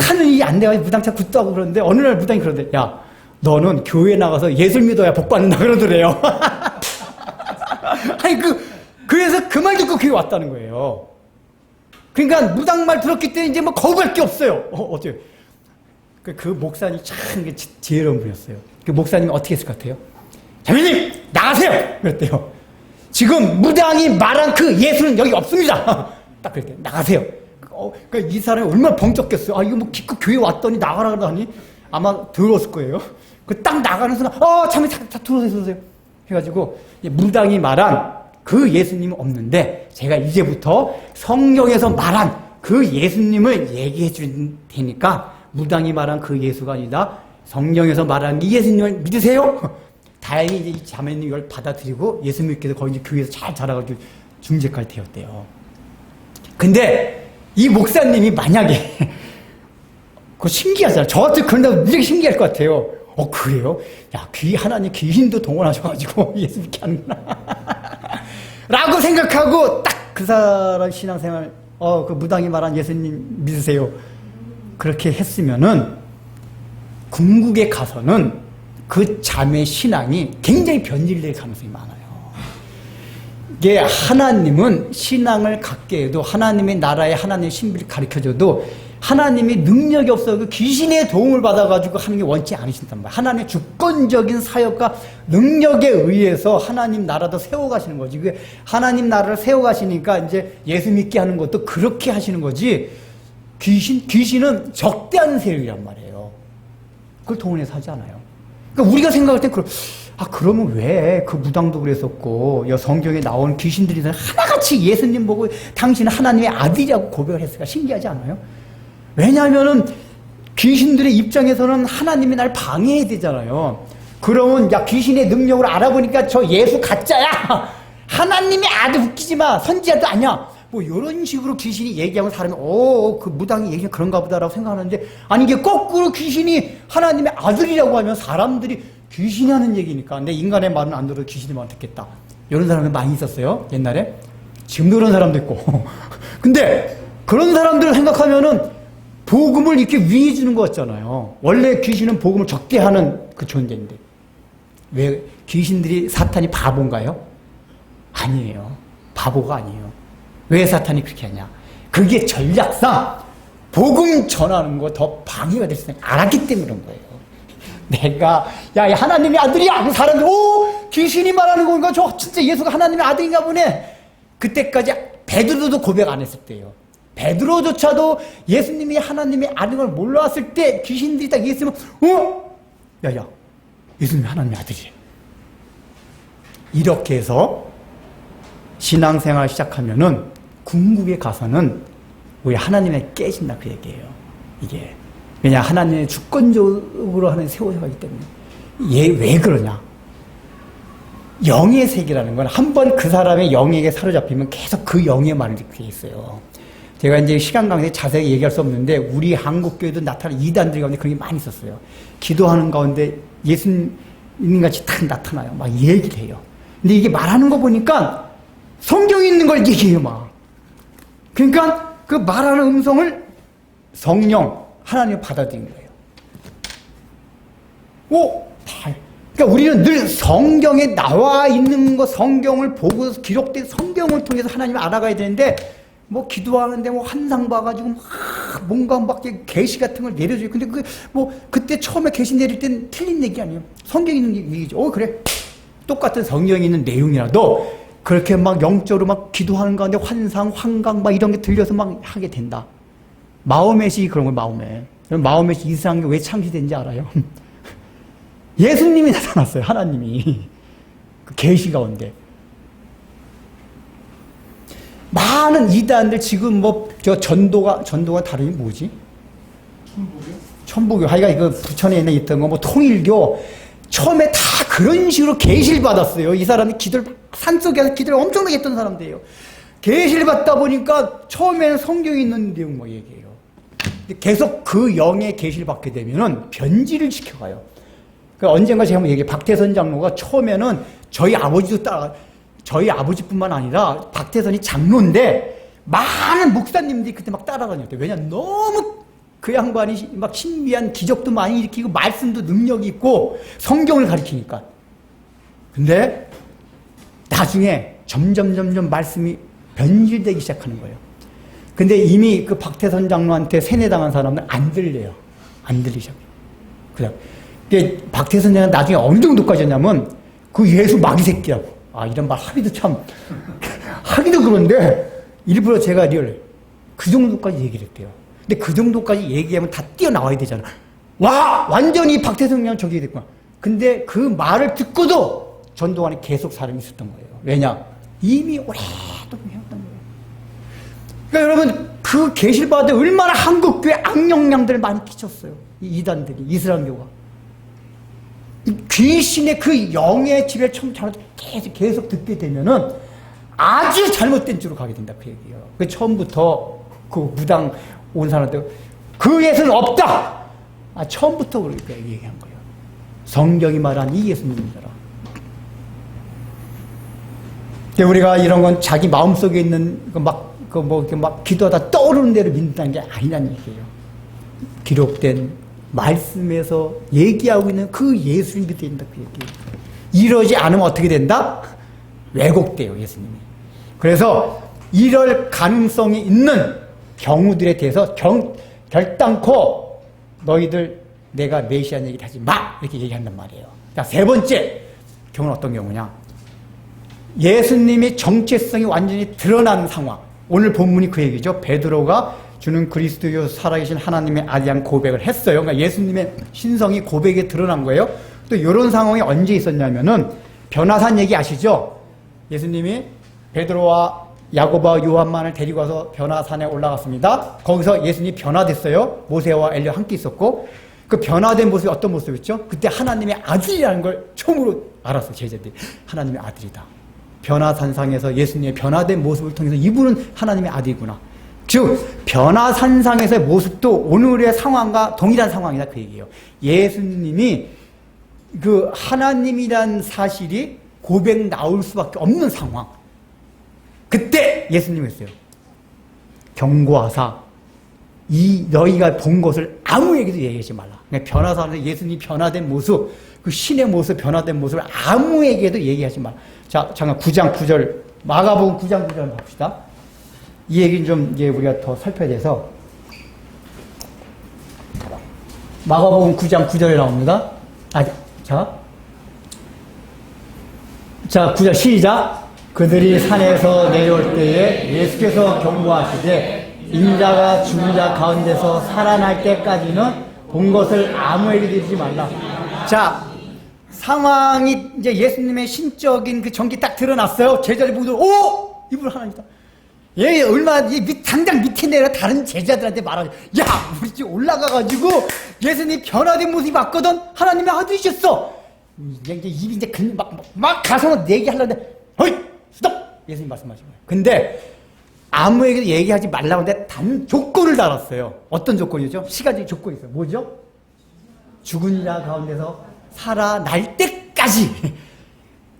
하는 일이 안 돼가지고 무당차 굿도 하고 그러는데, 어느 날 무당이 그러대. 야, 너는 교회 나가서 예술 믿어야 복 받는다 그러더래요. 아니, 그래서 그 말 듣고 교회 왔다는 거예요. 그러니까 무당 말 들었기 때문에 이제 뭐 거부할 게 없어요. 어때요? 그 목사님이 참 지혜로운 분이었어요. 그 목사님이 어떻게 했을 것 같아요? 자매님, 나가세요! 그랬대요. 지금 무당이 말한 그 예수는 여기 없습니다. 딱 그랬대요. 나가세요. 그러니까 이 사람이 얼마나 벙쩍겠어요. 이거 뭐 기껏 교회 왔더니 나가라 그러더니 아마 들었을 거예요. 딱 나가는 순간, 참에 다 들어오세요. 해가지고, 무당이 말한 그 예수님은 없는데, 제가 이제부터 성경에서 말한 그 예수님을 얘기해 줄 테니까, 무당이 말한 그 예수가 아니다. 성경에서 말한 이 예수님을 믿으세요? 다행히 이제 이 자매님 이걸 받아들이고, 예수 믿게 해서 거기 이제 교회에서 잘 자라가지고 중재까지 되었대요. 근데, 이 목사님이 만약에, 그거 신기하잖아요. 저한테 그런다고 무지하게 신기할 것 같아요. 그래요? 야, 하나님 귀신도 동원하셔가지고 예수 믿게 하는구나. 라고 생각하고 딱 그 사람 신앙생활, 그 무당이 말한 예수님 믿으세요. 그렇게 했으면은 궁극에 가서는 그 자매 신앙이 굉장히 변질될 가능성이 많아요. 이게 하나님은 신앙을 갖게 해도, 하나님의 나라의 하나님의 신비를 가르쳐줘도 하나님이 능력이 없어 그 귀신의 도움을 받아가지고 하는 게 원치 않으신단 말이에요. 하나님의 주권적인 사역과 능력에 의해서 하나님 나라도 세워가시는 거지. 하나님 나라를 세워가시니까 이제 예수 믿게 하는 것도 그렇게 하시는 거지. 귀신은 적대하는 세력이란 말이에요. 그걸 동원해서 하지 않아요. 그러니까 우리가 생각할 때 그러면 왜 그 무당도 그랬었고, 성경에 나오는 귀신들이 하나같이 예수님 보고 당신은 하나님의 아들이라고 고백을 했을까? 신기하지 않아요? 왜냐하면은 귀신들의 입장에서는 하나님이 날 방해해야 되잖아요. 그러면 귀신의 능력을 알아보니까 저 예수 가짜야. 하나님의 아들, 웃기지 마. 선지자도 아니야. 뭐 이런 식으로 귀신이 얘기하면 사람이 그 무당이 얘기하면 그런가 보다라고 생각하는데, 아니 이게 거꾸로 귀신이 하나님의 아들이라고 하면 사람들이 귀신이 하는 얘기니까 내 인간의 말은 안 들어도 귀신이 말 듣겠다. 이런 사람들 많이 있었어요. 옛날에. 지금도 그런 사람도 있고. 근데 그런 사람들을 생각하면은 복음을 이렇게 위해 주는 것 같잖아요. 원래 귀신은 복음을 적대하는 그 존재인데. 왜 귀신들이, 사탄이 바본가요? 아니에요. 바보가 아니에요. 왜 사탄이 그렇게 하냐? 그게 전략상 복음 전하는 거 더 방해가 될 수 있는 알았기 때문에 그런 거예요. 내가 하나님의 아들이야. 사람들 귀신이 말하는 건가? 저 진짜 예수가 하나님의 아들인가 보네. 그때까지 베드로도 고백 안 했을 때예요. 베드로조차도 예수님이 하나님의 아들인 걸 몰라왔을 때 귀신들이 딱 얘기했으면 예수님이 하나님의 아들이래. 이렇게 해서 신앙생활 시작하면은 궁극에 가서는 우리 하나님의 깨진다 그 얘기예요. 이게 왜냐, 하나님의 주권적으로 하나님 세워가기 때문에. 왜 그러냐? 영의 세계라는 건 한 번 그 사람의 영에게 사로잡히면 계속 그 영의 말을 듣게 있어요. 제가 이제 시간 관계에 자세히 얘기할 수 없는데, 우리 한국교회도 나타나는 이단들 가운데 그런 게 많이 있었어요. 기도하는 가운데 예수님같이 딱 나타나요. 막 얘기를 해요. 근데 이게 말하는 거 보니까 성경에 있는 걸 얘기해요, 막. 그러니까 그 말하는 음성을 성령, 하나님이 받아들인 거예요. 그러니까 우리는 늘 성경에 나와 있는 거, 성경을 보고 기록된 성경을 통해서 하나님을 알아가야 되는데, 뭐 기도하는데 뭐 환상 봐가지고 막 뭔가 막 계시 같은 걸 내려줘요. 근데 그때 처음에 계시 내릴 땐 틀린 얘기 아니에요. 성경에 있는 얘기죠. 그래. 똑같은 성경에 있는 내용이라도 그렇게 막 영적으로 막 기도하는 가운데 환상, 환각 막 이런 게 들려서 막 하게 된다. 마호멧이 그런 거예요, 마호멧. 마호멧이 이스라엘교 왜 창시된지 알아요? 예수님이 나타났어요, 하나님이. 그 계시 가운데. 많은 이단들 지금 전도가 다른 게 뭐지? 천부교. 하여간 그 부천에 있던 거, 통일교. 처음에 다 그런 식으로 계시를 받았어요. 이 사람이 산속에서 기도를 엄청나게 했던 사람들이에요. 계시를 받다 보니까 처음에는 성경에 있는 내용 얘기해요. 계속 그 영의 계시를 받게 되면은 변질을 시켜가요. 언젠가 제가 한번 얘기해요. 박태선 장로가 처음에는 저희 아버지뿐만 아니라 박태선이 장로인데 많은 목사님들이 그때 막 따라다녔대요. 왜냐면 너무 그 양반이 막 신비한 기적도 많이 일으키고 말씀도 능력이 있고 성경을 가르치니까. 근데 나중에 점점 말씀이 변질되기 시작하는 거예요. 근데 이미 그 박태선 장로한테 세뇌당한 사람은 안 들려요. 안 들리기 시작해요. 그래. 박태선 장로는 나중에 어느 정도까지 했냐면 그 예수 마귀 새끼라고. 이런 말 하기도 그런데 일부러 제가 그 정도까지 얘기를 했대요. 근데 그 정도까지 얘기하면 다 뛰어나와야 되잖아. 완전히 박태선 장로는 저기 됐구나. 근데 그 말을 듣고도 전도안에 계속 사람이 있었던 거예요. 왜냐? 이미 오래도록 해왔던 거예요. 그러니까 여러분, 그 계시를 받을 때 얼마나 한국교회 악영향들을 많이 끼쳤어요. 이 이단들이, 이스라엘교가. 귀신의 그 영의 지배를 계속 듣게 되면은 아주 잘못된 쪽으로 가게 된다. 그 얘기예요. 그 처음부터 그 무당 온 사람들, 그 예수는 없다! 처음부터 그렇게 얘기한 거예요. 성경이 말한 이 예수님이더라. 우리가 이런 건 자기 마음속에 있는 막 기도하다 떠오르는 대로 믿는다는 게 아니라는 얘기예요. 기록된 말씀에서 얘기하고 있는 그 예수님이 된다, 그 얘기예요. 이러지 않으면 어떻게 된다? 왜곡돼요, 예수님이. 그래서 이럴 가능성이 있는 경우들에 대해서 결단코 너희들 내가 메시아는 얘기를 하지 마! 이렇게 얘기한단 말이에요. 자, 세 번째 경우는 어떤 경우냐? 예수님의 정체성이 완전히 드러난 상황. 오늘 본문이 그 얘기죠. 베드로가 주는 그리스도요 살아계신 하나님의 아들이란 고백을 했어요. 그러니까 예수님의 신성이 고백에 드러난 거예요. 또 이런 상황이 언제 있었냐면은 변화산 얘기 아시죠? 예수님이 베드로와 야고보와 요한만을 데리고 와서 변화산에 올라갔습니다. 거기서 예수님이 변화됐어요. 모세와 엘리야 함께 있었고, 그 변화된 모습이 어떤 모습이었죠? 그때 하나님의 아들이라는 걸 처음으로 알았어요, 제자들이. 하나님의 아들이다. 변화산상에서 예수님의 변화된 모습을 통해서 이분은 하나님의 아들이구나. 즉 변화산상에서의 모습도 오늘의 상황과 동일한 상황이다, 그 얘기예요. 예수님이 그 하나님이란 사실이 고백 나올 수밖에 없는 상황. 그때 예수님이 했어요. 경고하사 너희가 본 것을 아무에게도 얘기하지 말라. 그러니까 변화산에서 예수님이 변화된 모습, 그 신의 모습, 변화된 모습을 아무에게도 얘기하지 말라. 자, 잠깐 9장 9절, 마가복음 9장 9절 봅시다. 이 얘기는 좀 이제 우리가 더 살펴야 돼서. 마가복음 9장 9절에 나옵니다. 자, 9절 시작. 그들이 산에서 내려올 때에 예수께서 경고하시되 인자가 죽은 자 가운데서 살아날 때까지는 본 것을 아무에게도 얘기하지 말라. 자, 상황이 이제 예수님의 신적인 그 전기 딱 드러났어요. 제자들 보고, 오! 이분 하나님이다. 얼마나, 당장 밑에 내려 다른 제자들한테 말하죠. 야, 우리 집 올라가가지고 예수님 변화된 모습이 맞거든? 하나님의 아들이셨어. 이제 입이 이제 막 가서 얘기하려는데, 허이! 스톱! 예수님 말씀하신 거예요. 근데 아무에게도 얘기하지 말라고 하는데 단 조건을 달았어요. 어떤 조건이죠? 시간적 조건이 있어요. 뭐죠? 죽은 자 가운데서 살아날 때까지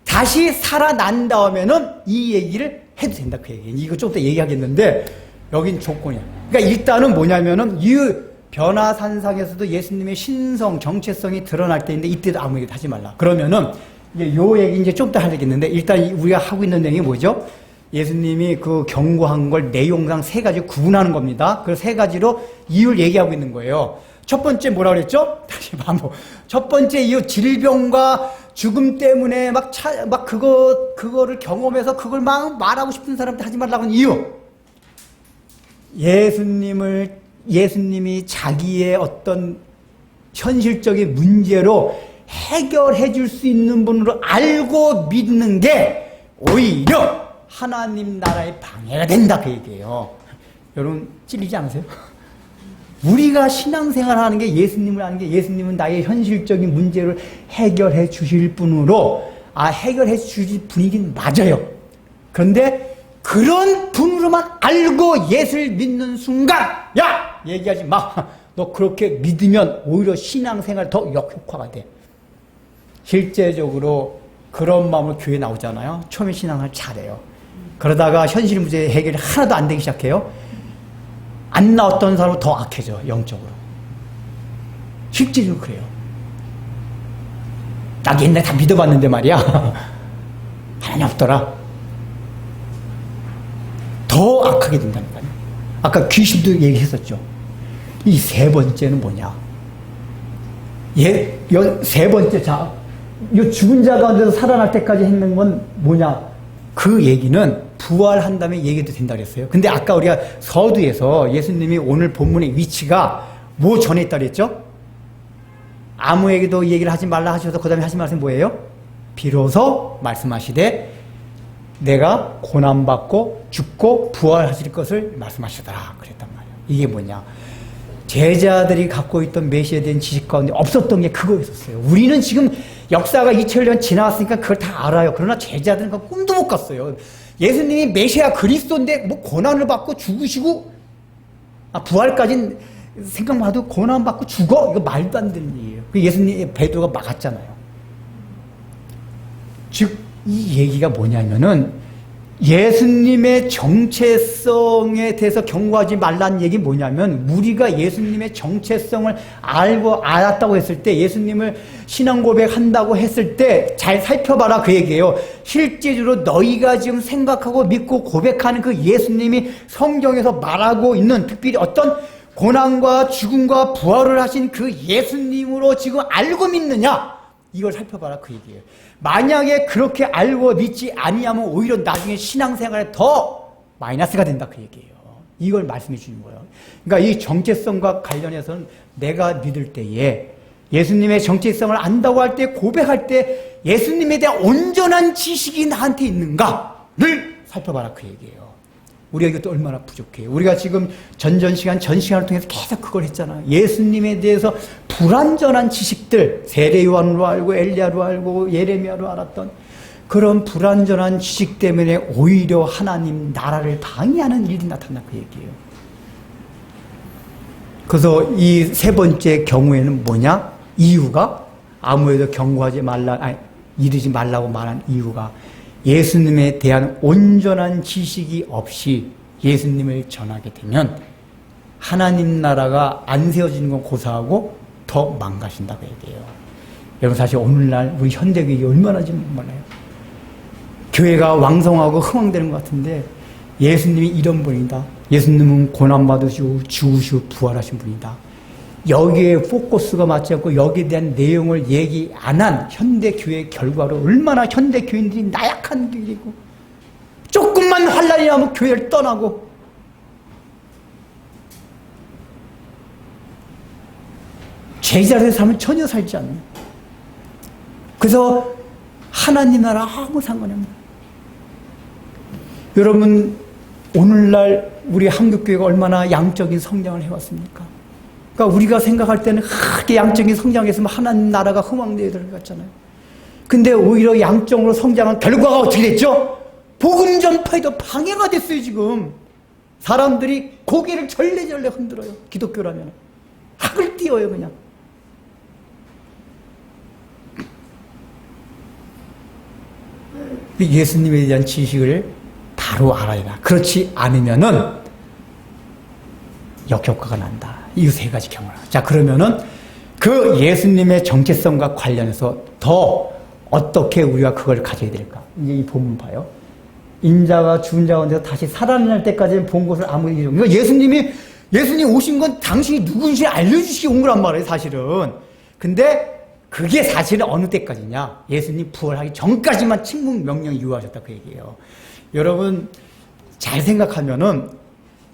다 다시 살아난 다음에는 이 얘기를 해도 된다 그 얘기예요. 이거 좀 더 얘기하겠는데 여긴 조건이야. 그러니까 일단은 뭐냐면은 이 변화산상에서도 예수님의 신성 정체성이 드러날 때인데 이때도 아무 얘기도 하지 말라. 그러면은 이제 요 얘기 이제 좀 더 하겠는데 일단 우리가 하고 있는 내용이 뭐죠? 예수님이 그 경고한 걸 내용상 세 가지 구분하는 겁니다. 그 세 가지로 이유를 얘기하고 있는 거예요. 첫 번째 뭐라 그랬죠? 다시 반복. 첫 번째 이유 질병과 죽음 때문에 그거를 경험해서 그걸 막 말하고 싶은 사람한테 하지 말라고 하는 이유. 예수님이 자기의 어떤 현실적인 문제로 해결해 줄 수 있는 분으로 알고 믿는 게 오히려 하나님 나라의 방해가 된다 그 얘기예요. 여러분 찔리지 않으세요? 우리가 신앙생활 하는 게 예수님을 아는 게 예수님은 나의 현실적인 문제를 해결해 주실 분으로 해결해 주실 분이긴 맞아요. 그런데 그런 분으로만 알고 예수를 믿는 순간 야! 얘기하지 마. 너 그렇게 믿으면 오히려 신앙생활 더 역효과가 돼. 실제적으로 그런 마음으로 교회 나오잖아요. 처음에 신앙을 잘해요. 그러다가 현실 문제 해결이 하나도 안 되기 시작해요. 안 나왔던 사람은 더 악해져 영적으로. 실제적으로 그래요. 나 옛날에 다 믿어봤는데 말이야. 하나님 없더라. 더 악하게 된다니까요. 아까 귀신도 얘기했었죠. 이 세 번째는 뭐냐? 세 번째 이 죽은 자 가운데서 살아날 때까지 했는 건 뭐냐? 그 얘기는 부활한 다음에 얘기도 된다 그랬어요. 근데 아까 우리가 서두에서 예수님이 오늘 본문의 위치가 뭐 전에 있다 그랬죠? 아무에게도 얘기를 하지 말라 하셔서 그 다음에 하신 말씀이 뭐예요? 비로소 말씀하시되 내가 고난받고 죽고 부활하실 것을 말씀하시더라 그랬단 말이에요. 이게 뭐냐? 제자들이 갖고 있던 메시아에 대한 지식 가운데 없었던 게 그거였었어요. 우리는 지금 역사가 2000년 지나왔으니까 그걸 다 알아요. 그러나 제자들은 그 꿈도 못 꿨어요. 예수님이 메시아 그리스도인데 뭐 고난을 받고 죽으시고 부활까지는 생각만 해도 고난받고 죽어? 이거 말도 안 되는 얘기예요. 예수님 베드로가 막았잖아요. 즉 이 얘기가 뭐냐면은 예수님의 정체성에 대해서 경고하지 말라는 얘기 뭐냐면 우리가 예수님의 정체성을 알았다고 했을 때 예수님을 신앙 고백한다고 했을 때 잘 살펴봐라 그 얘기예요. 실제적으로 너희가 지금 생각하고 믿고 고백하는 그 예수님이 성경에서 말하고 있는 특별히 어떤 고난과 죽음과 부활을 하신 그 예수님으로 지금 알고 믿느냐? 이걸 살펴봐라 그 얘기예요. 만약에 그렇게 알고 믿지 아니하면 오히려 나중에 신앙생활에 더 마이너스가 된다 그 얘기예요. 이걸 말씀해 주는 거예요. 그러니까 이 정체성과 관련해서는 내가 믿을 때에 예수님의 정체성을 안다고 할 때 고백할 때 예수님에 대한 온전한 지식이 나한테 있는가를 살펴봐라 그 얘기예요. 우리가 이것도 얼마나 부족해요. 우리가 지금 전 시간을 통해서 계속 그걸 했잖아요. 예수님에 대해서 불완전한 지식들, 세례 요한으로 알고 엘리야로 알고 예레미야로 알았던 그런 불완전한 지식 때문에 오히려 하나님 나라를 방해하는 일이 나타나 그 얘기예요. 그래서 이 세 번째 경우에는 뭐냐? 이유가 아무에도 경고하지 말라, 이르지 말라고 말한 이유가 예수님에 대한 온전한 지식이 없이 예수님을 전하게 되면 하나님 나라가 안 세워지는 건 고사하고 더 망가진다고 얘기해요. 여러분 사실 오늘날 우리 현대교회 얼마나 좀 몰라요. 교회가 왕성하고 흥왕되는 것 같은데 예수님이 이런 분이다. 예수님은 고난받으시고 죽으시고 부활하신 분이다. 여기에 포커스가 맞지 않고 여기에 대한 내용을 얘기 안 한 현대교회 결과로 얼마나 현대교인들이 나약한 교회이고 조금만 환란이 나면 교회를 떠나고 제자리에 살면 전혀 살지 않는 그래서 하나님 나라 아무 상관이 없는 여러분 오늘날 우리 한국교회가 얼마나 양적인 성장을 해왔습니까? 그러니까 우리가 생각할 때는 크게 양적인 성장했으면 하나님 나라가 흥왕되어야 될 것 같잖아요. 근데 오히려 양적으로 성장한 결과가 어떻게 됐죠? 복음 전파에도 방해가 됐어요 지금. 사람들이 고개를 절레절레 흔들어요. 기독교라면 학을 띄워요 그냥. 예수님에 대한 지식을 바로 알아야 된다. 그렇지 않으면은 역효과가 난다. 이 세 가지 경우라. 자, 그러면은 그 예수님의 정체성과 관련해서 더 어떻게 우리가 그걸 가져야 될까? 이제 이 본문 봐요. 인자가 죽은 자 가운데서 다시 살아날 때까지 본 것을 아무 일이 없는. 그러니까 예수님 오신 건 당신이 누군지 알려주시기 온 거란 말이에요, 사실은. 근데 그게 사실은 어느 때까지냐? 예수님 부활하기 전까지만 침묵 명령이 유효하셨다, 그 얘기예요. 여러분, 잘 생각하면은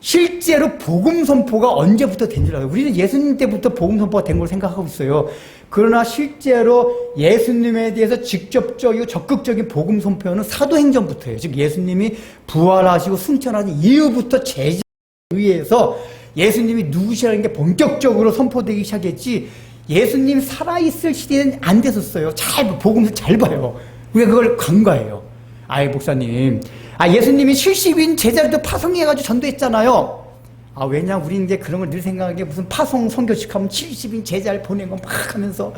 실제로 복음 선포가 언제부터 된 줄 알아요? 우리는 예수님 때부터 복음 선포가 된 걸 생각하고 있어요. 그러나 실제로 예수님에 대해서 직접적이고 적극적인 복음 선포는 사도행전부터예요. 즉 예수님이 부활하시고 승천하신 이후부터 제자에 의해서 예수님이 누구시라는 게 본격적으로 선포되기 시작했지, 예수님 살아있을 시대는 안 됐었어요. 복음을 잘 봐요. 우리가 그걸 간과해요. 아이, 목사님. 예수님이 70인 제자들도 파송해가지고 전도했잖아요. 왜냐, 우리 이제 그런 걸 늘 생각하게, 무슨 파송 선교식 하면 70인 제자를 보낸 거 막 하면서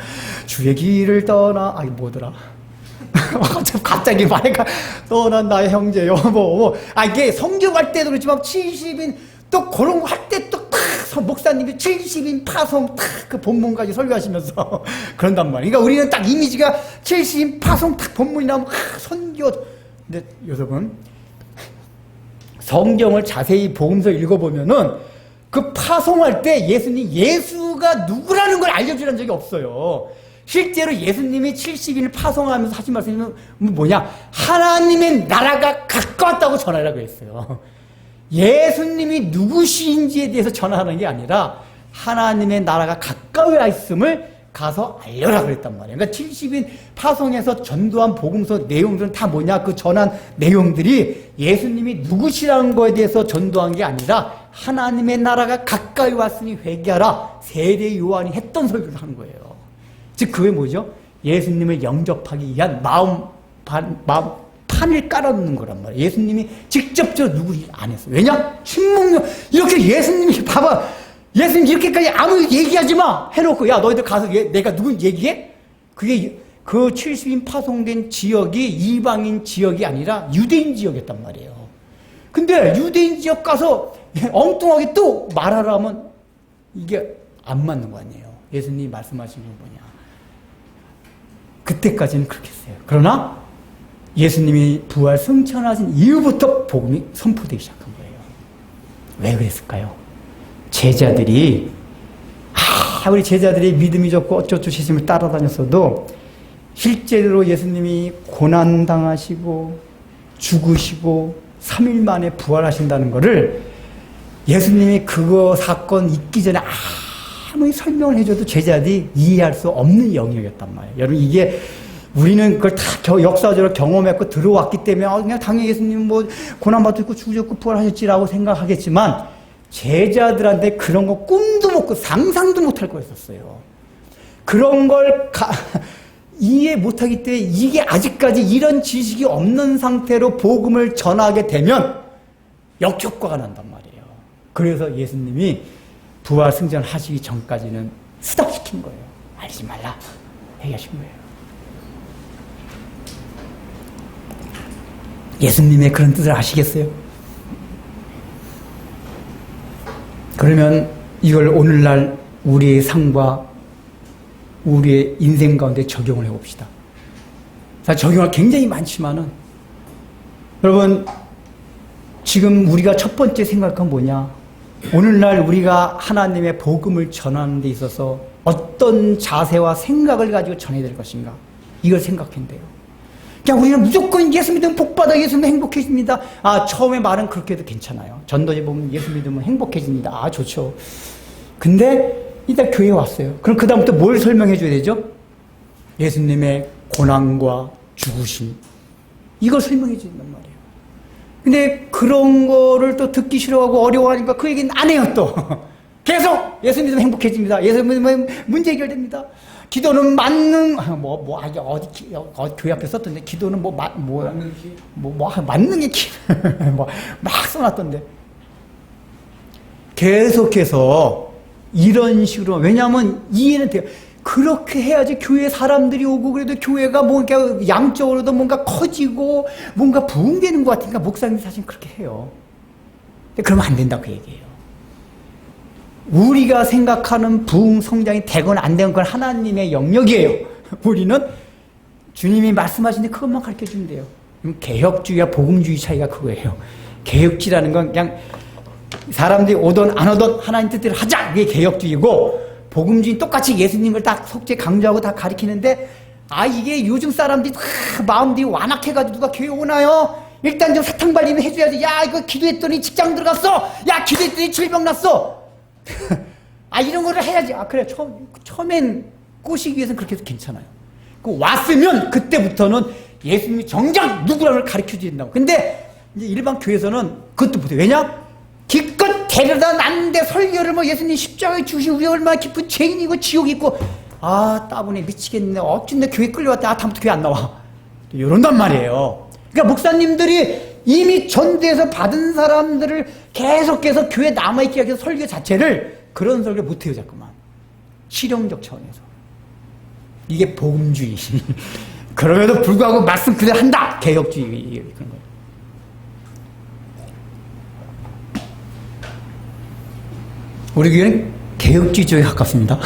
주의 길을 떠나, 뭐더라. 갑자기 말해가, 떠난 나의 형제요. 이게 성경할 때도 그렇지만 70인 또 그런 거 할 때 또 딱 목사님이 70인 파송 딱 그 본문까지 설교하시면서 그런단 말이에요. 그러니까 우리는 딱 이미지가 70인 파송 딱 본문이 나오면 선교. 근데 여러분, 성경을 자세히 보면서 읽어보면은 그 파송할 때 예수가 누구라는 걸 알려주라는 적이 없어요. 실제로 예수님이 70인을 파송하면서 하신 말씀은 뭐냐? 하나님의 나라가 가까웠다고 전하라고 했어요. 예수님이 누구신지에 대해서 전하는 게 아니라 하나님의 나라가 가까이 와 있음을 가서 알려라 그랬단 말이에요. 그러니까 70인 파송에서 전도한 복음서 내용들은 다 뭐냐? 그 전한 내용들이 예수님이 누구시라는 거에 대해서 전도한 게 아니라 하나님의 나라가 가까이 왔으니 회개하라. 세례 요한이 했던 설교를 하는 거예요. 즉 그게 뭐죠? 예수님을 영접하기 위한 판을 깔아놓는 거란 말이에요. 예수님이 직접적으로 누구인지 안 했어요. 왜냐? 신문명 이렇게 예수님이 봐봐. 예수님 이렇게까지 아무 얘기하지 마 해놓고, 야 너희들 가서 내가 누군지 얘기해? 그게 그 70인 파송된 지역이 이방인 지역이 아니라 유대인 지역이었단 말이에요. 근데 유대인 지역 가서 엉뚱하게 또 말하라 하면 이게 안 맞는 거 아니에요. 예수님이 말씀하신 건 뭐냐? 그때까지는 그렇게 했어요. 그러나 예수님이 부활 승천하신 이후부터 복음이 선포되기 시작한 거예요. 왜 그랬을까요? 제자들이 우리 제자들이 믿음이 좋고 어쩌고 예수님을 따라다녔어도 실제로 예수님이 고난당하시고 죽으시고 3일 만에 부활하신다는 것을 예수님이 그거 사건 있기 전에 아무리 설명을 해줘도 제자들이 이해할 수 없는 영역이었단 말이에요. 여러분, 이게 우리는 그걸 다 역사적으로 경험했고 들어왔기 때문에 그냥 당연히 예수님은 뭐 고난받고 죽으셨고 부활하셨지라고 생각하겠지만, 제자들한테 그런 거 꿈도 못 꾸고 상상도 못할 거였었어요. 그런 걸 이해 못하기 때문에 이게 아직까지 이런 지식이 없는 상태로 복음을 전하게 되면 역효과가 난단 말이에요. 그래서 예수님이 부활 승천하시기 전까지는 스탑시킨 거예요. 알리지 말라 얘기하신 거예요. 예수님의 그런 뜻을 아시겠어요? 그러면 이걸 오늘날 우리의 삶과 우리의 인생 가운데 적용을 해봅시다. 사실 적용할 굉장히 많지만은, 여러분, 지금 우리가 첫 번째 생각한 뭐냐? 오늘날 우리가 하나님의 복음을 전하는 데 있어서 어떤 자세와 생각을 가지고 전해야 될 것인가? 이걸 생각한대요. 그냥 우리는 무조건 예수 믿으면 복받아, 예수 믿으면 행복해집니다. 처음에 말은 그렇게 해도 괜찮아요. 전도지 보면 예수 믿으면 행복해집니다. 좋죠. 근데 일단 교회에 왔어요. 그럼 그 다음부터 뭘 설명해 줘야 되죠? 예수님의 고난과 죽으심. 이걸 설명해 준단 말이에요. 근데 그런 거를 또 듣기 싫어하고 어려워하니까 그 얘기는 안 해요, 또. 계속 예수 믿으면 행복해집니다. 예수 믿으면 문제 해결됩니다. 기도는 만능, 어디 교회 앞에 썼던데, 기도는 만능의 기, 막 써놨던데. 계속해서 이런 식으로, 왜냐하면 이해는 돼요. 그렇게 해야지 교회 사람들이 오고 그래도 교회가 뭔가 양적으로도 뭔가 커지고 뭔가 부흥되는 것 같으니까 목사님 사실 그렇게 해요. 근데 그러면 안 된다 그 얘기예요. 우리가 생각하는 부흥 성장이 되건 안 되건 그건 하나님의 영역이에요. 우리는 주님이 말씀하신 데 그것만 가르쳐주면 돼요. 개혁주의와 복음주의 차이가 그거예요. 개혁주의라는 건 그냥 사람들이 오든 안 오든 하나님 뜻대로 하자! 그게 개혁주의고, 복음주의는 똑같이 예수님을 딱 속죄 강조하고 다 가리키는데, 이게 요즘 사람들이 다 마음들이 완악해가지고 누가 교회 오나요? 일단 좀 사탕 발림을 해줘야지. 야, 이거 기도했더니 직장 들어갔어! 야, 기도했더니 질병 났어! 이런 거를 해야지. 그래. 처음엔 꼬시기 위해서는 그렇게 해도 괜찮아요. 왔으면 그때부터는 예수님이 정작 누구라는 걸 가르쳐 드린다고. 근데 이제 일반 교회에서는 그것도 못해요. 왜냐? 기껏 데려다 놨는데 설교를 예수님 십자가에 주신 우리 얼마나 깊은 죄인이고 지옥이 있고, 따분해 미치겠네. 어쩐데 교회 끌려왔다. 다음부터 교회 안 나와. 이런단 말이에요. 그러니까 목사님들이 이미 전도해서 받은 사람들을 계속해서 교회에 남아있게 하기 위해서 설교 자체를 그런 설교를 못해요, 자꾸만. 실용적 차원에서. 이게 복음주의. 그럼에도 불구하고 말씀 그대로 한다! 개혁주의. 그런 거예요. 우리 교회는 개혁주의 쪽에 가깝습니다.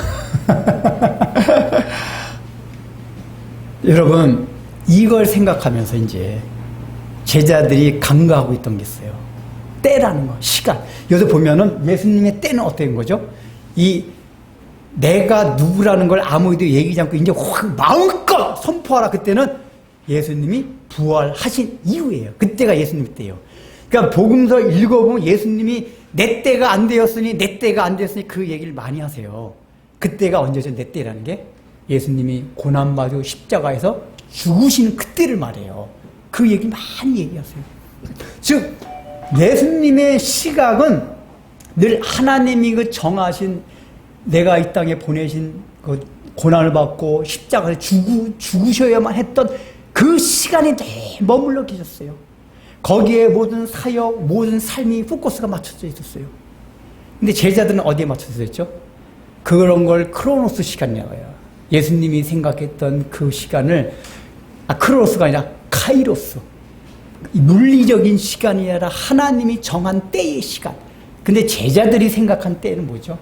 여러분, 이걸 생각하면서 이제 제자들이 간과하고 있던 게 있어요. 때라는 거, 시간. 여기서 보면은 예수님의 때는 어떤 거죠? 내가 누구라는 걸 아무에도 얘기하지 않고 이제 확 마음껏 선포하라. 그때는 예수님이 부활하신 이후예요. 그때가 예수님 때예요. 그러니까 복음서 읽어보면 예수님이 내 때가 안 되었으니 그 얘기를 많이 하세요. 그때가 언제죠? 내 때라는 게 예수님이 고난받고 십자가에서 죽으시는 그때를 말해요. 그 얘기 많이 얘기하세요. 즉 예수님의 시각은 늘 하나님이 정하신, 내가 이 땅에 보내신 그 고난을 받고 십자가에 죽으셔야만 했던 그 시간에 머물러 계셨어요. 거기에 모든 사역, 모든 삶이 포커스가 맞춰져 있었어요. 근데 제자들은 어디에 맞춰져 있었죠? 그런 걸 크로노스 시간이라고 해요. 예수님이 생각했던 그 시간을, 크로노스가 아니라 카이로스. 물리적인 시간이 아니라 하나님이 정한 때의 시간. 근데 제자들이 생각한 때는 뭐죠?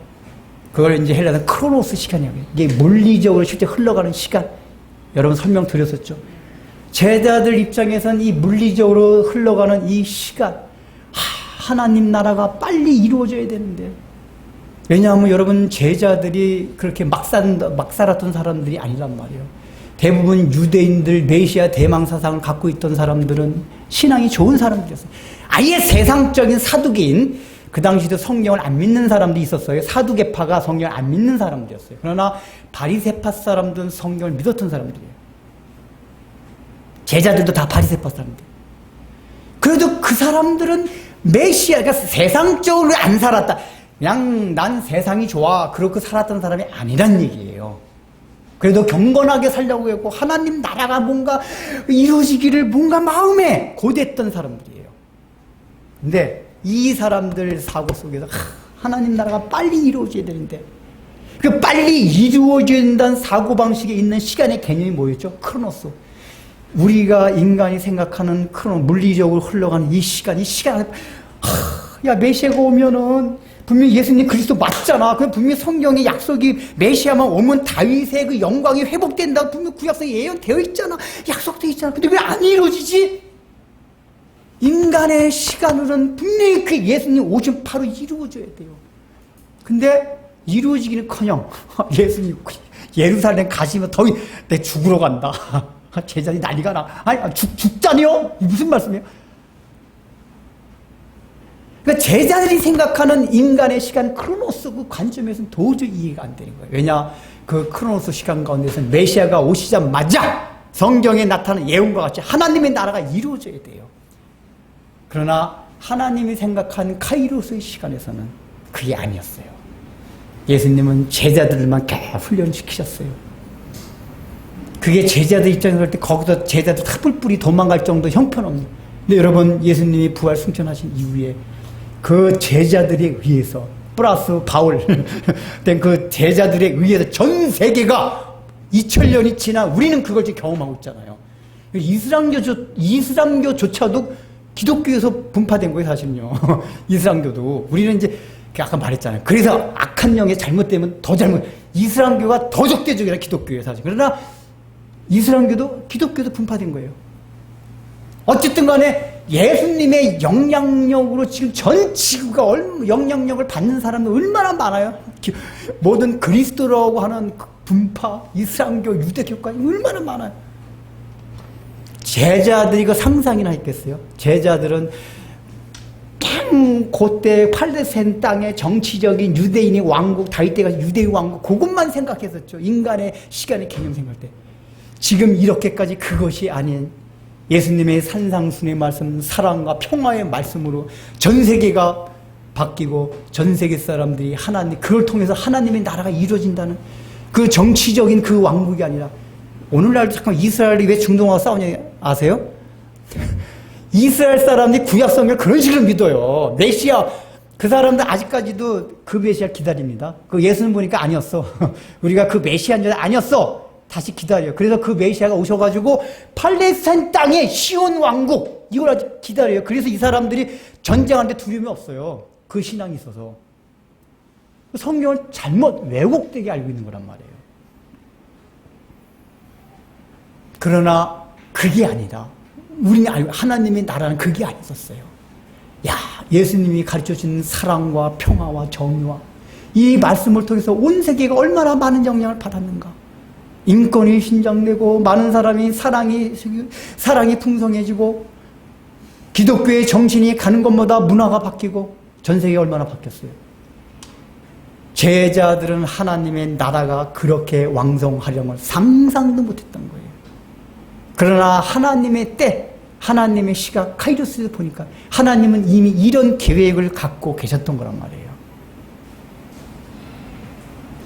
그걸 이제 헬라는 크로노스 시간이라고 해요. 이게 물리적으로 실제 흘러가는 시간. 여러분 설명 드렸었죠. 제자들 입장에서는 이 물리적으로 흘러가는 이 시간, 하나님 나라가 빨리 이루어져야 되는데, 왜냐하면 여러분 제자들이 그렇게 막 살았던 사람들이 아니란 말이에요. 대부분 유대인들 메시아 대망 사상을 갖고 있던 사람들은 신앙이 좋은 사람들이었어요. 아예 세상적인 사두개인, 그 당시도 성경을 안 믿는 사람도 있었어요. 사두개파가 성경을 안 믿는 사람들이었어요. 그러나 바리새파 사람들은 성경을 믿었던 사람들이에요. 제자들도 다 바리새파 사람들. 그래도 그 사람들은 메시아가 세상적으로 안 살았다. 그냥 난 세상이 좋아. 그렇게 살았던 사람이 아니란 얘기예요. 그래도 경건하게 살려고 했고 하나님 나라가 뭔가 이루어지기를 뭔가 마음에 고대했던 사람들이에요. 근데 이 사람들 사고 속에서 하나님 나라가 빨리 이루어져야 되는데, 그 빨리 이루어져야 된다는 사고방식에 있는 시간의 개념이 뭐였죠? 크로노스. 우리가 인간이 생각하는 물리적으로 흘러가는 이 시간, 야, 메시아가 오면은, 분명히 예수님 그리스도 맞잖아. 그럼 분명히 성경의 약속이 메시아만 오면 다윗의 그 영광이 회복된다고 분명히 구약성에 예언되어 있잖아. 약속되어 있잖아. 근데 왜 안 이루어지지? 인간의 시간으로는 분명히 그 예수님 오심 바로 이루어져야 돼요. 근데 이루어지기는커녕 예수님 예루살렘 가시면 더 내 죽으러 간다. 제자들이 난리가 나. 죽자니요? 무슨 말씀이에요? 그러니까 제자들이 생각하는 인간의 시간 크로노스 그 관점에서는 도저히 이해가 안 되는 거예요. 왜냐? 그 크로노스 시간 가운데서는 메시아가 오시자마자 성경에 나타난 예언과 같이 하나님의 나라가 이루어져야 돼요. 그러나 하나님이 생각한 카이로스의 시간에서는 그게 아니었어요. 예수님은 제자들만 계속 훈련시키셨어요. 그게 제자들 입장에서 볼 때 거기서 제자들 다 뿔뿔이 도망갈 정도 형편없는. 근데 여러분 예수님이 부활 승천하신 이후에 그 제자들에 의해서 플러스 바울 된 그 제자들에 의해서 전 세계가 2000년이 지나 우리는 그걸 지금 경험하고 있잖아요. 이슬람교조차도 기독교에서 분파된 거예요, 사실은요. 이슬람교도. 우리는 이제 아까 말했잖아요. 그래서 악한 영에 잘못되면 더 잘못, 이슬람교가 더 적대적이라 기독교예요, 사실. 그러나 이슬람교도 기독교도 분파된 거예요. 어쨌든 간에 예수님의 영향력으로 지금 전 지구가 영향력을 받는 사람이 얼마나 많아요? 모든 그리스도라고 하는 분파, 이슬람교, 유대교까지 얼마나 많아요? 제자들이 그 상상이나 했겠어요? 제자들은 그때 팔레스타인 땅의 정치적인 유대인의 왕국, 다윗 때가 유대의 왕국, 그것만 생각했었죠. 인간의 시간의 개념 생각할 때. 지금 이렇게까지 그것이 아닌 예수님의 산상순의 말씀, 사랑과 평화의 말씀으로 전 세계가 바뀌고 전 세계 사람들이 하나님, 그걸 통해서 하나님의 나라가 이루어진다는 그 정치적인 그 왕국이 아니라, 오늘날도 잠깐 이스라엘이 왜 중동하고 싸우냐 아세요? 이스라엘 사람들이 구약성경을 그런 식으로 믿어요. 메시아, 그 사람들 아직까지도 그 메시아 기다립니다. 그 예수님 보니까 아니었어. 우리가 그 메시아는 아니었어. 다시 기다려요. 그래서 그 메시아가 오셔가지고 팔레스타인 땅의 시온 왕국, 이걸 아직 기다려요. 그래서 이 사람들이 전쟁하는데 두려움이 없어요. 그 신앙이 있어서. 성경을 잘못 왜곡되게 알고 있는 거란 말이에요. 그러나 그게 아니라 우리는 알고, 하나님의 나라는 그게 아니었어요. 야, 예수님이 가르쳐주는 사랑과 평화와 정의와 이 말씀을 통해서 온 세계가 얼마나 많은 영향을 받았는가. 인권이 신장되고 많은 사람이 사랑이 풍성해지고 기독교의 정신이 가는 것마다 문화가 바뀌고 전 세계가 얼마나 바뀌었어요. 제자들은 하나님의 나라가 그렇게 왕성하려면 상상도 못했던 거예요. 그러나 하나님의 때, 하나님의 시각, 카이로스에서 보니까 하나님은 이미 이런 계획을 갖고 계셨던 거란 말이에요.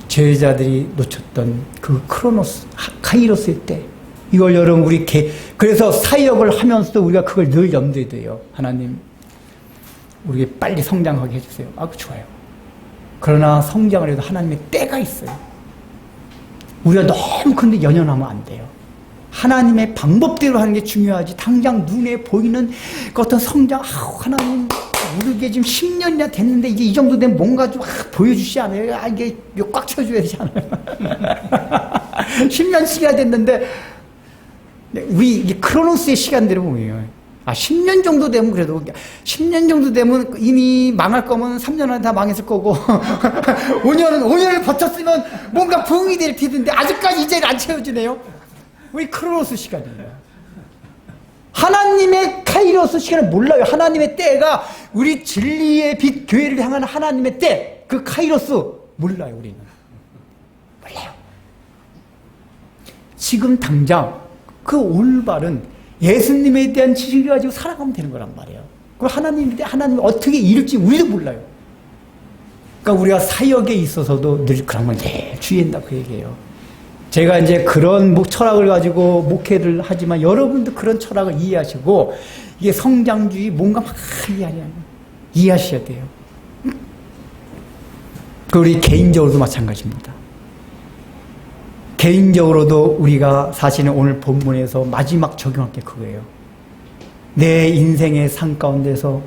제자들이 놓쳤던 그 크로노스, 카이로스의 때, 이걸 여러분 그래서 사역을 하면서도 우리가 그걸 늘 염두에 둬요. 하나님, 우리가 빨리 성장하게 해주세요. 아, 좋아요. 그러나 성장을 해도 하나님의 때가 있어요. 우리가 너무 그런데 연연하면 안 돼요. 하나님의 방법대로 하는 게 중요하지, 당장 눈에 보이는 그 어떤 성장, 하나님, 우리게 지금 10년이나 됐는데 이게 이 정도 되면 뭔가 좀 보여주시지 않아요? 이게 꽉 채워줘야 되지 않아요? 10년씩이나 됐는데, 우리 이게 크로노스의 시간대로 보면, 10년 정도 되면 그래도, 10년 정도 되면 이미 망할 거면 3년 안에 다 망했을 거고, 5년을 버텼으면 뭔가 부흥이 될 텐데, 아직까지 이제 안 채워지네요? 우리 크로노스 시간이에요. 하나님의 카이로스 시간을 몰라요. 하나님의 때가 우리 진리의 빛 교회를 향한 하나님의 때, 그 카이로스 몰라요. 우리는 몰라요. 지금 당장 그 올바른 예수님에 대한 지식을 가지고 살아가면 되는 거란 말이에요. 그리고 하나님이 어떻게 이룰지 우리도 몰라요. 그러니까 우리가 사역에 있어서도 늘 그런 걸 주의한다 그 얘기예요. 제가 이제 그런 철학을 가지고 목회를 하지만 여러분도 그런 철학을 이해하시고, 이게 성장주의 뭔가 막 이해하셔야 돼요. 그 우리 개인적으로도 마찬가지입니다. 개인적으로도 우리가 사실은 오늘 본문에서 마지막 적용할 게 그거예요. 내 인생의 삶 가운데서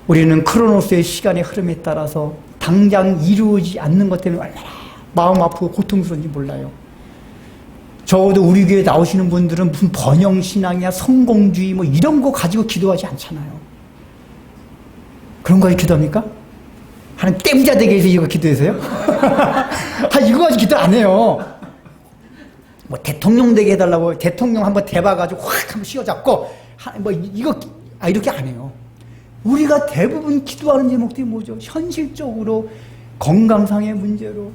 우리는 크로노스의 시간의 흐름에 따라서 당장 이루어지지 않는 것 때문에 얼마나 마음 아프고 고통스러운지 몰라요. 적어도 우리 교회에 나오시는 분들은 무슨 번영신앙이야, 성공주의 뭐 이런 거 가지고 기도하지 않잖아요. 그런 거 가지고 기도합니까? 하나님 떼부자 되게 해서 이거 기도해서요? 이거 가지고 기도 안 해요. 뭐 대통령 되게 해달라고, 대통령 한번 대봐가지고 확 한번 씌워잡고, 이렇게 안 해요. 우리가 대부분 기도하는 제목들이 뭐죠? 현실적으로 건강상의 문제로,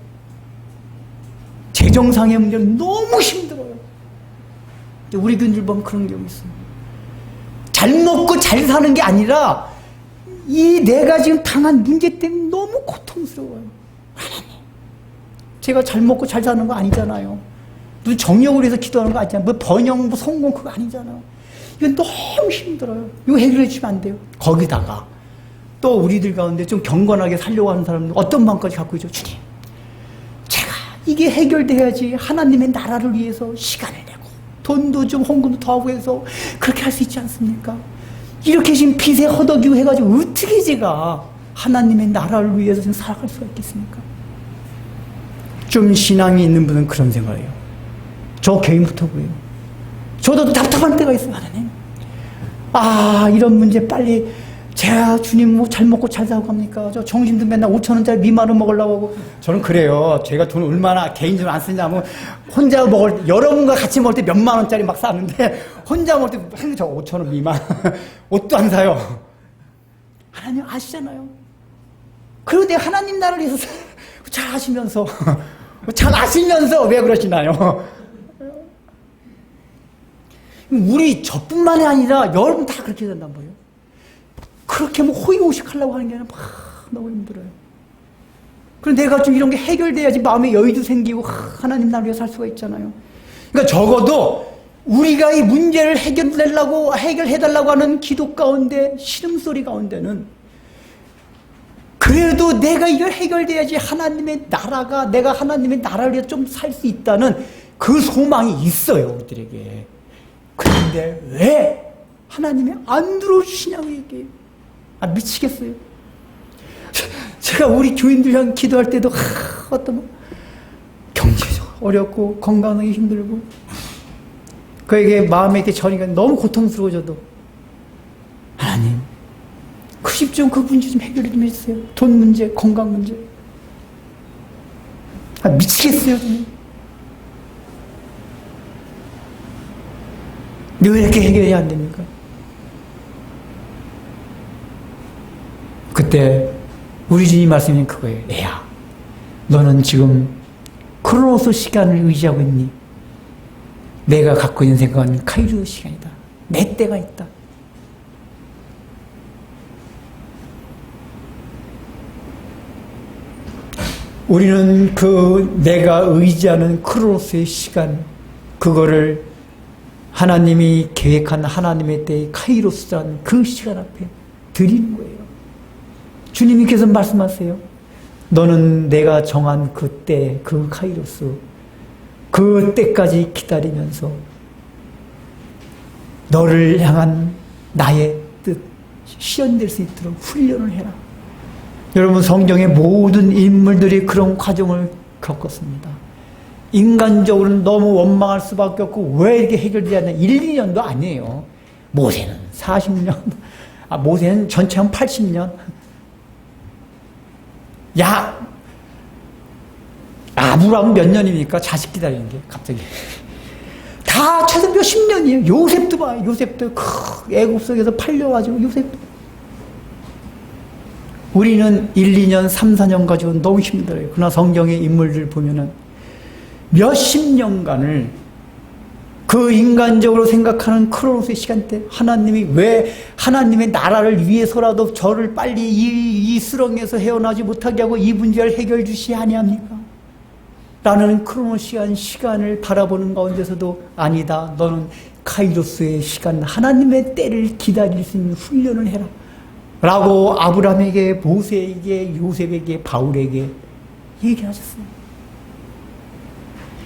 재정상의 문제로 너무 힘들어요. 근데 우리 교인들 보면 그런 경우 있어요. 잘 먹고 잘 사는 게 아니라 이 내가 지금 당한 문제 때문에 너무 고통스러워요. 하나님, 제가 잘 먹고 잘 사는 거 아니잖아요. 무슨 정력을 위해서 기도하는 거 아니잖아요. 뭐 번영, 뭐 성공 그거 아니잖아요. 이건 너무 힘들어요. 이거 해결해 주시면 안 돼요. 거기다가 또 우리들 가운데 좀 경건하게 살려고 하는 사람은 어떤 마음까지 갖고 있죠? 주님, 제가 이게 해결돼야지 하나님의 나라를 위해서 시간을 내고 돈도 좀 헌금도 더 하고 해서 그렇게 할 수 있지 않습니까? 이렇게 지금 빚에 허덕이고 해가지고 어떻게 제가 하나님의 나라를 위해서 지금 살아갈 수가 있겠습니까? 좀 신앙이 있는 분은 그런 생각을 해요. 저 개인부터 그래요. 저도 답답한 때가 있어요. 하나님, 이런 문제 빨리 제가 주님 뭐 잘 먹고 잘 사고 갑니까? 저 점심도 맨날 5,000원짜리 미만원 먹으려고 하고. 저는 그래요. 제가 돈 얼마나 개인적으로 안 쓰냐면 혼자 먹을 때, 여러분과 같이 먹을 때 몇만 원짜리 막 사는데 혼자 먹을 때 항상 저 5,000원 미만 옷도 안 사요. 하나님 아시잖아요. 그리고 내가 하나님 나라를 위해서 잘 하시면서 잘 아시면서 왜 그러시나요? 우리 저뿐만이 아니라 여러분 다 그렇게 된단 말이에요. 그렇게 뭐 호의호식하려고 하는 게 아니라 막 너무 힘들어요. 그런데 내가 좀 이런 게 해결돼야지 마음에 여유도 생기고 하나님 나를 위해 살 수가 있잖아요. 그러니까 적어도 우리가 이 문제를 해결해달라고 하는 기도 가운데, 신음소리 가운데는 그래도 내가 이걸 해결돼야지 하나님의 나라가, 내가 하나님의 나라를 위해 좀 살 수 있다는 그 소망이 있어요, 우리들에게. 그런데 왜 하나님이 안 들어주시냐고 얘기해요. 미치겠어요. 제가 우리 교인들이랑 기도할 때도 어떤 경제적으로 어렵고 건강하기 힘들고 그에게 마음에 이렇게 전이가 너무 고통스러워져도 하나님 그 집 좀 그 문제 좀 해결해 좀 해주세요. 돈 문제, 건강 문제. 미치겠어요. 저는. 왜 이렇게 해결이 안 됩니까? 그때 우리 주님 말씀이 그거예요. 애야, 너는 지금 크로노스 시간을 의지하고 있니? 내가 갖고 있는 생각은 카이로스 시간이다. 내 때가 있다. 우리는 그 내가 의지하는 크로노스의 시간, 그거를 하나님이 계획한 하나님의 때의 카이로스라는 그 시간 앞에 드리는 거예요. 주님께서 말씀하세요. 너는 내가 정한 그 때, 그 카이로스, 그 때까지 기다리면서 너를 향한 나의 뜻 실현될 수 있도록 훈련을 해라. 여러분, 성경의 모든 인물들이 그런 과정을 겪었습니다. 인간적으로는 너무 원망할 수밖에 없고 왜 이렇게 해결되지 않냐. 1, 2년도 아니에요. 모세는 40년, 모세는 전체 한 80년. 아브라함은 몇 년입니까? 자식 기다리는 게 갑자기 다 최소 몇십 년이에요. 요셉도 봐요. 요셉도 애굽 속에서 팔려가지고 요셉도. 우리는 1, 2년, 3, 4년 가지고 너무 힘들어요. 그러나 성경의 인물들 보면은 몇십 년간을 그 인간적으로 생각하는 크로노스의 시간대, 하나님이 왜 하나님의 나라를 위해서라도 저를 빨리 이 수렁에서 헤어나지 못하게 하고 이 문제를 해결해 주시지 아니합니까? 라는 크로노스 시간을 바라보는 가운데서도 아니다. 너는 카이로스의 시간, 하나님의 때를 기다릴 수 있는 훈련을 해라. 라고 아브라함에게, 모세에게, 요셉에게, 바울에게 얘기하셨어요.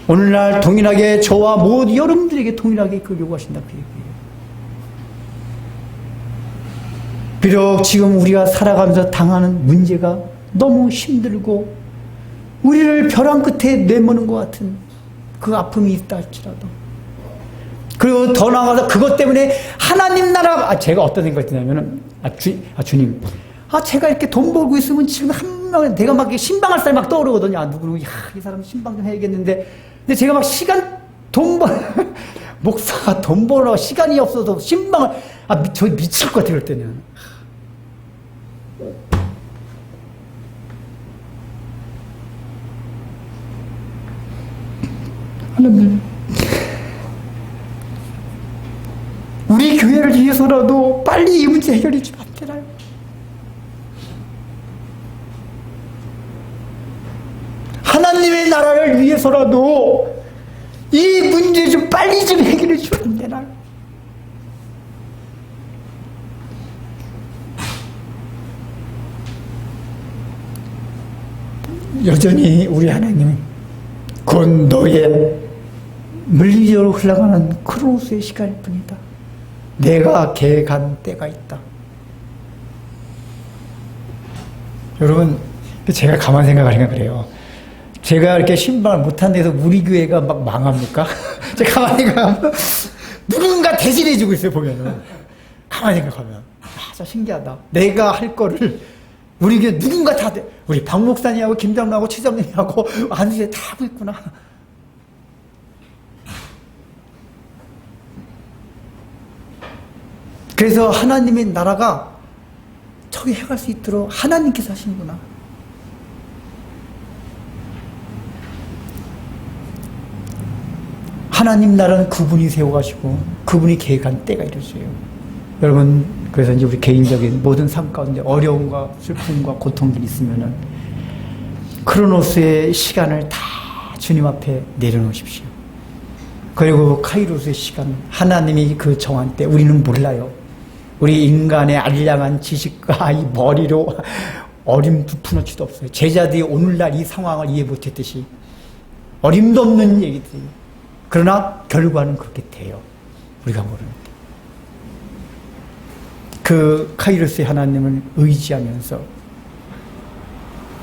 오늘날 동일하게 저와 모두 여러분들에게 동일하게 그 요구하신다 그 얘기예요. 비록 지금 우리가 살아가면서 당하는 문제가 너무 힘들고 우리를 벼랑 끝에 내모는 것 같은 그 아픔이 있다 할지라도, 그리고 더 나아가서 그것 때문에 하나님 나라, 제가 어떤 생각이 드냐면은, 주님, 제가 이렇게 돈 벌고 있으면 지금 한 명에 내가 막 신방할 사람이 막 떠오르거든요. 누구누구, 이 사람 신방 좀 해야겠는데. 근데 제가 막 목사가 돈 벌어 시간이 없어서 신방을, 저 미칠 것 같아요, 그럴 때는. 하나님, 우리 교회를 위해서라도 빨리 이 문제 해결해 주면 안 되나요? 하나님의 나라를 위해서라도 이 문제 좀 빨리 좀 해결해 주면 안 되나요? 여전히 우리 하나님은 곧 너의 물리적으로 흘러가는 크로스의 시간일 뿐이다. 내가 계획한 때가 있다. 여러분, 제가 가만 생각하니까 그래요. 제가 이렇게 신방을 못한 데서 우리 교회가 막 망합니까? 제가 가만 생각하면 누군가 대신해주고 있어요, 보면은. 가만 생각하면. 아, 진짜 신기하다. 내가 할 거를 우리 교회 누군가 다, 우리 박 목사님하고 김장로하고 최장님하고 안수에 다 하고 있구나. 그래서 하나님의 나라가 저기 해갈 수 있도록 하나님께서 하시는구나. 하나님 나라는 그분이 세워가시고 그분이 계획한 때가 이루어져요. 여러분, 그래서 이제 우리 개인적인 모든 삶 가운데 어려움과 슬픔과 고통들이 있으면은 크로노스의 시간을 다 주님 앞에 내려놓으십시오. 그리고 카이로스의 시간, 하나님이 그 정한 때 우리는 몰라요. 우리 인간의 알량한 지식과 이 머리로 어림도 푸너치도 없어요. 제자들이 오늘날 이 상황을 이해 못했듯이 어림도 없는 얘기들이. 그러나 결과는 그렇게 돼요. 우리가 모르는데. 그 카이로스의 하나님을 의지하면서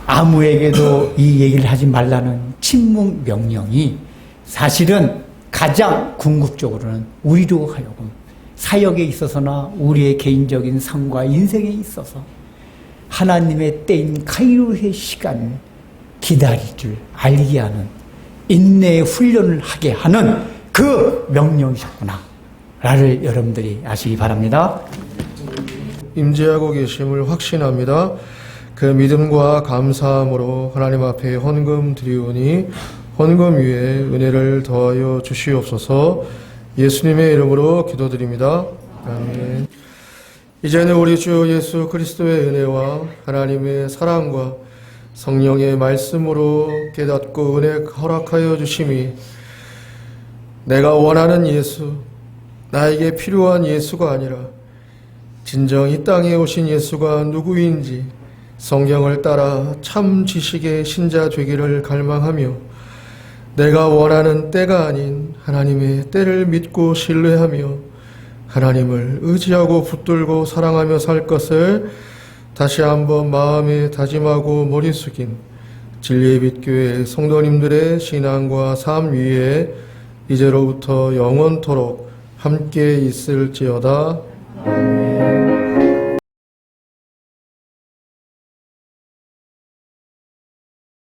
아무에게도 이 얘기를 하지 말라는 침묵 명령이 사실은 가장 궁극적으로는 우리로 하여금 사역에 있어서나 우리의 개인적인 삶과 인생에 있어서 하나님의 때인 카이로스의 시간을 기다릴 줄 알게 하는 인내의 훈련을 하게 하는 그 명령이셨구나 라를 여러분들이 아시기 바랍니다. 임재하고 계심을 확신합니다. 그 믿음과 감사함으로 하나님 앞에 헌금 드리오니 헌금 위에 은혜를 더하여 주시옵소서. 예수님의 이름으로 기도드립니다. 아멘. 이제는 우리 주 예수 그리스도의 은혜와 하나님의 사랑과 성령의 말씀으로 깨닫고 은혜 허락하여 주심이 내가 원하는 예수, 나에게 필요한 예수가 아니라 진정 이 땅에 오신 예수가 누구인지 성경을 따라 참 지식의 신자 되기를 갈망하며 내가 원하는 때가 아닌 하나님의 때를 믿고 신뢰하며 하나님을 의지하고 붙들고 사랑하며 살 것을 다시 한번 마음에 다짐하고 머리 숙인 진리의 빛교회 성도님들의 신앙과 삶 위에 이제로부터 영원토록 함께 있을지어다. 아멘.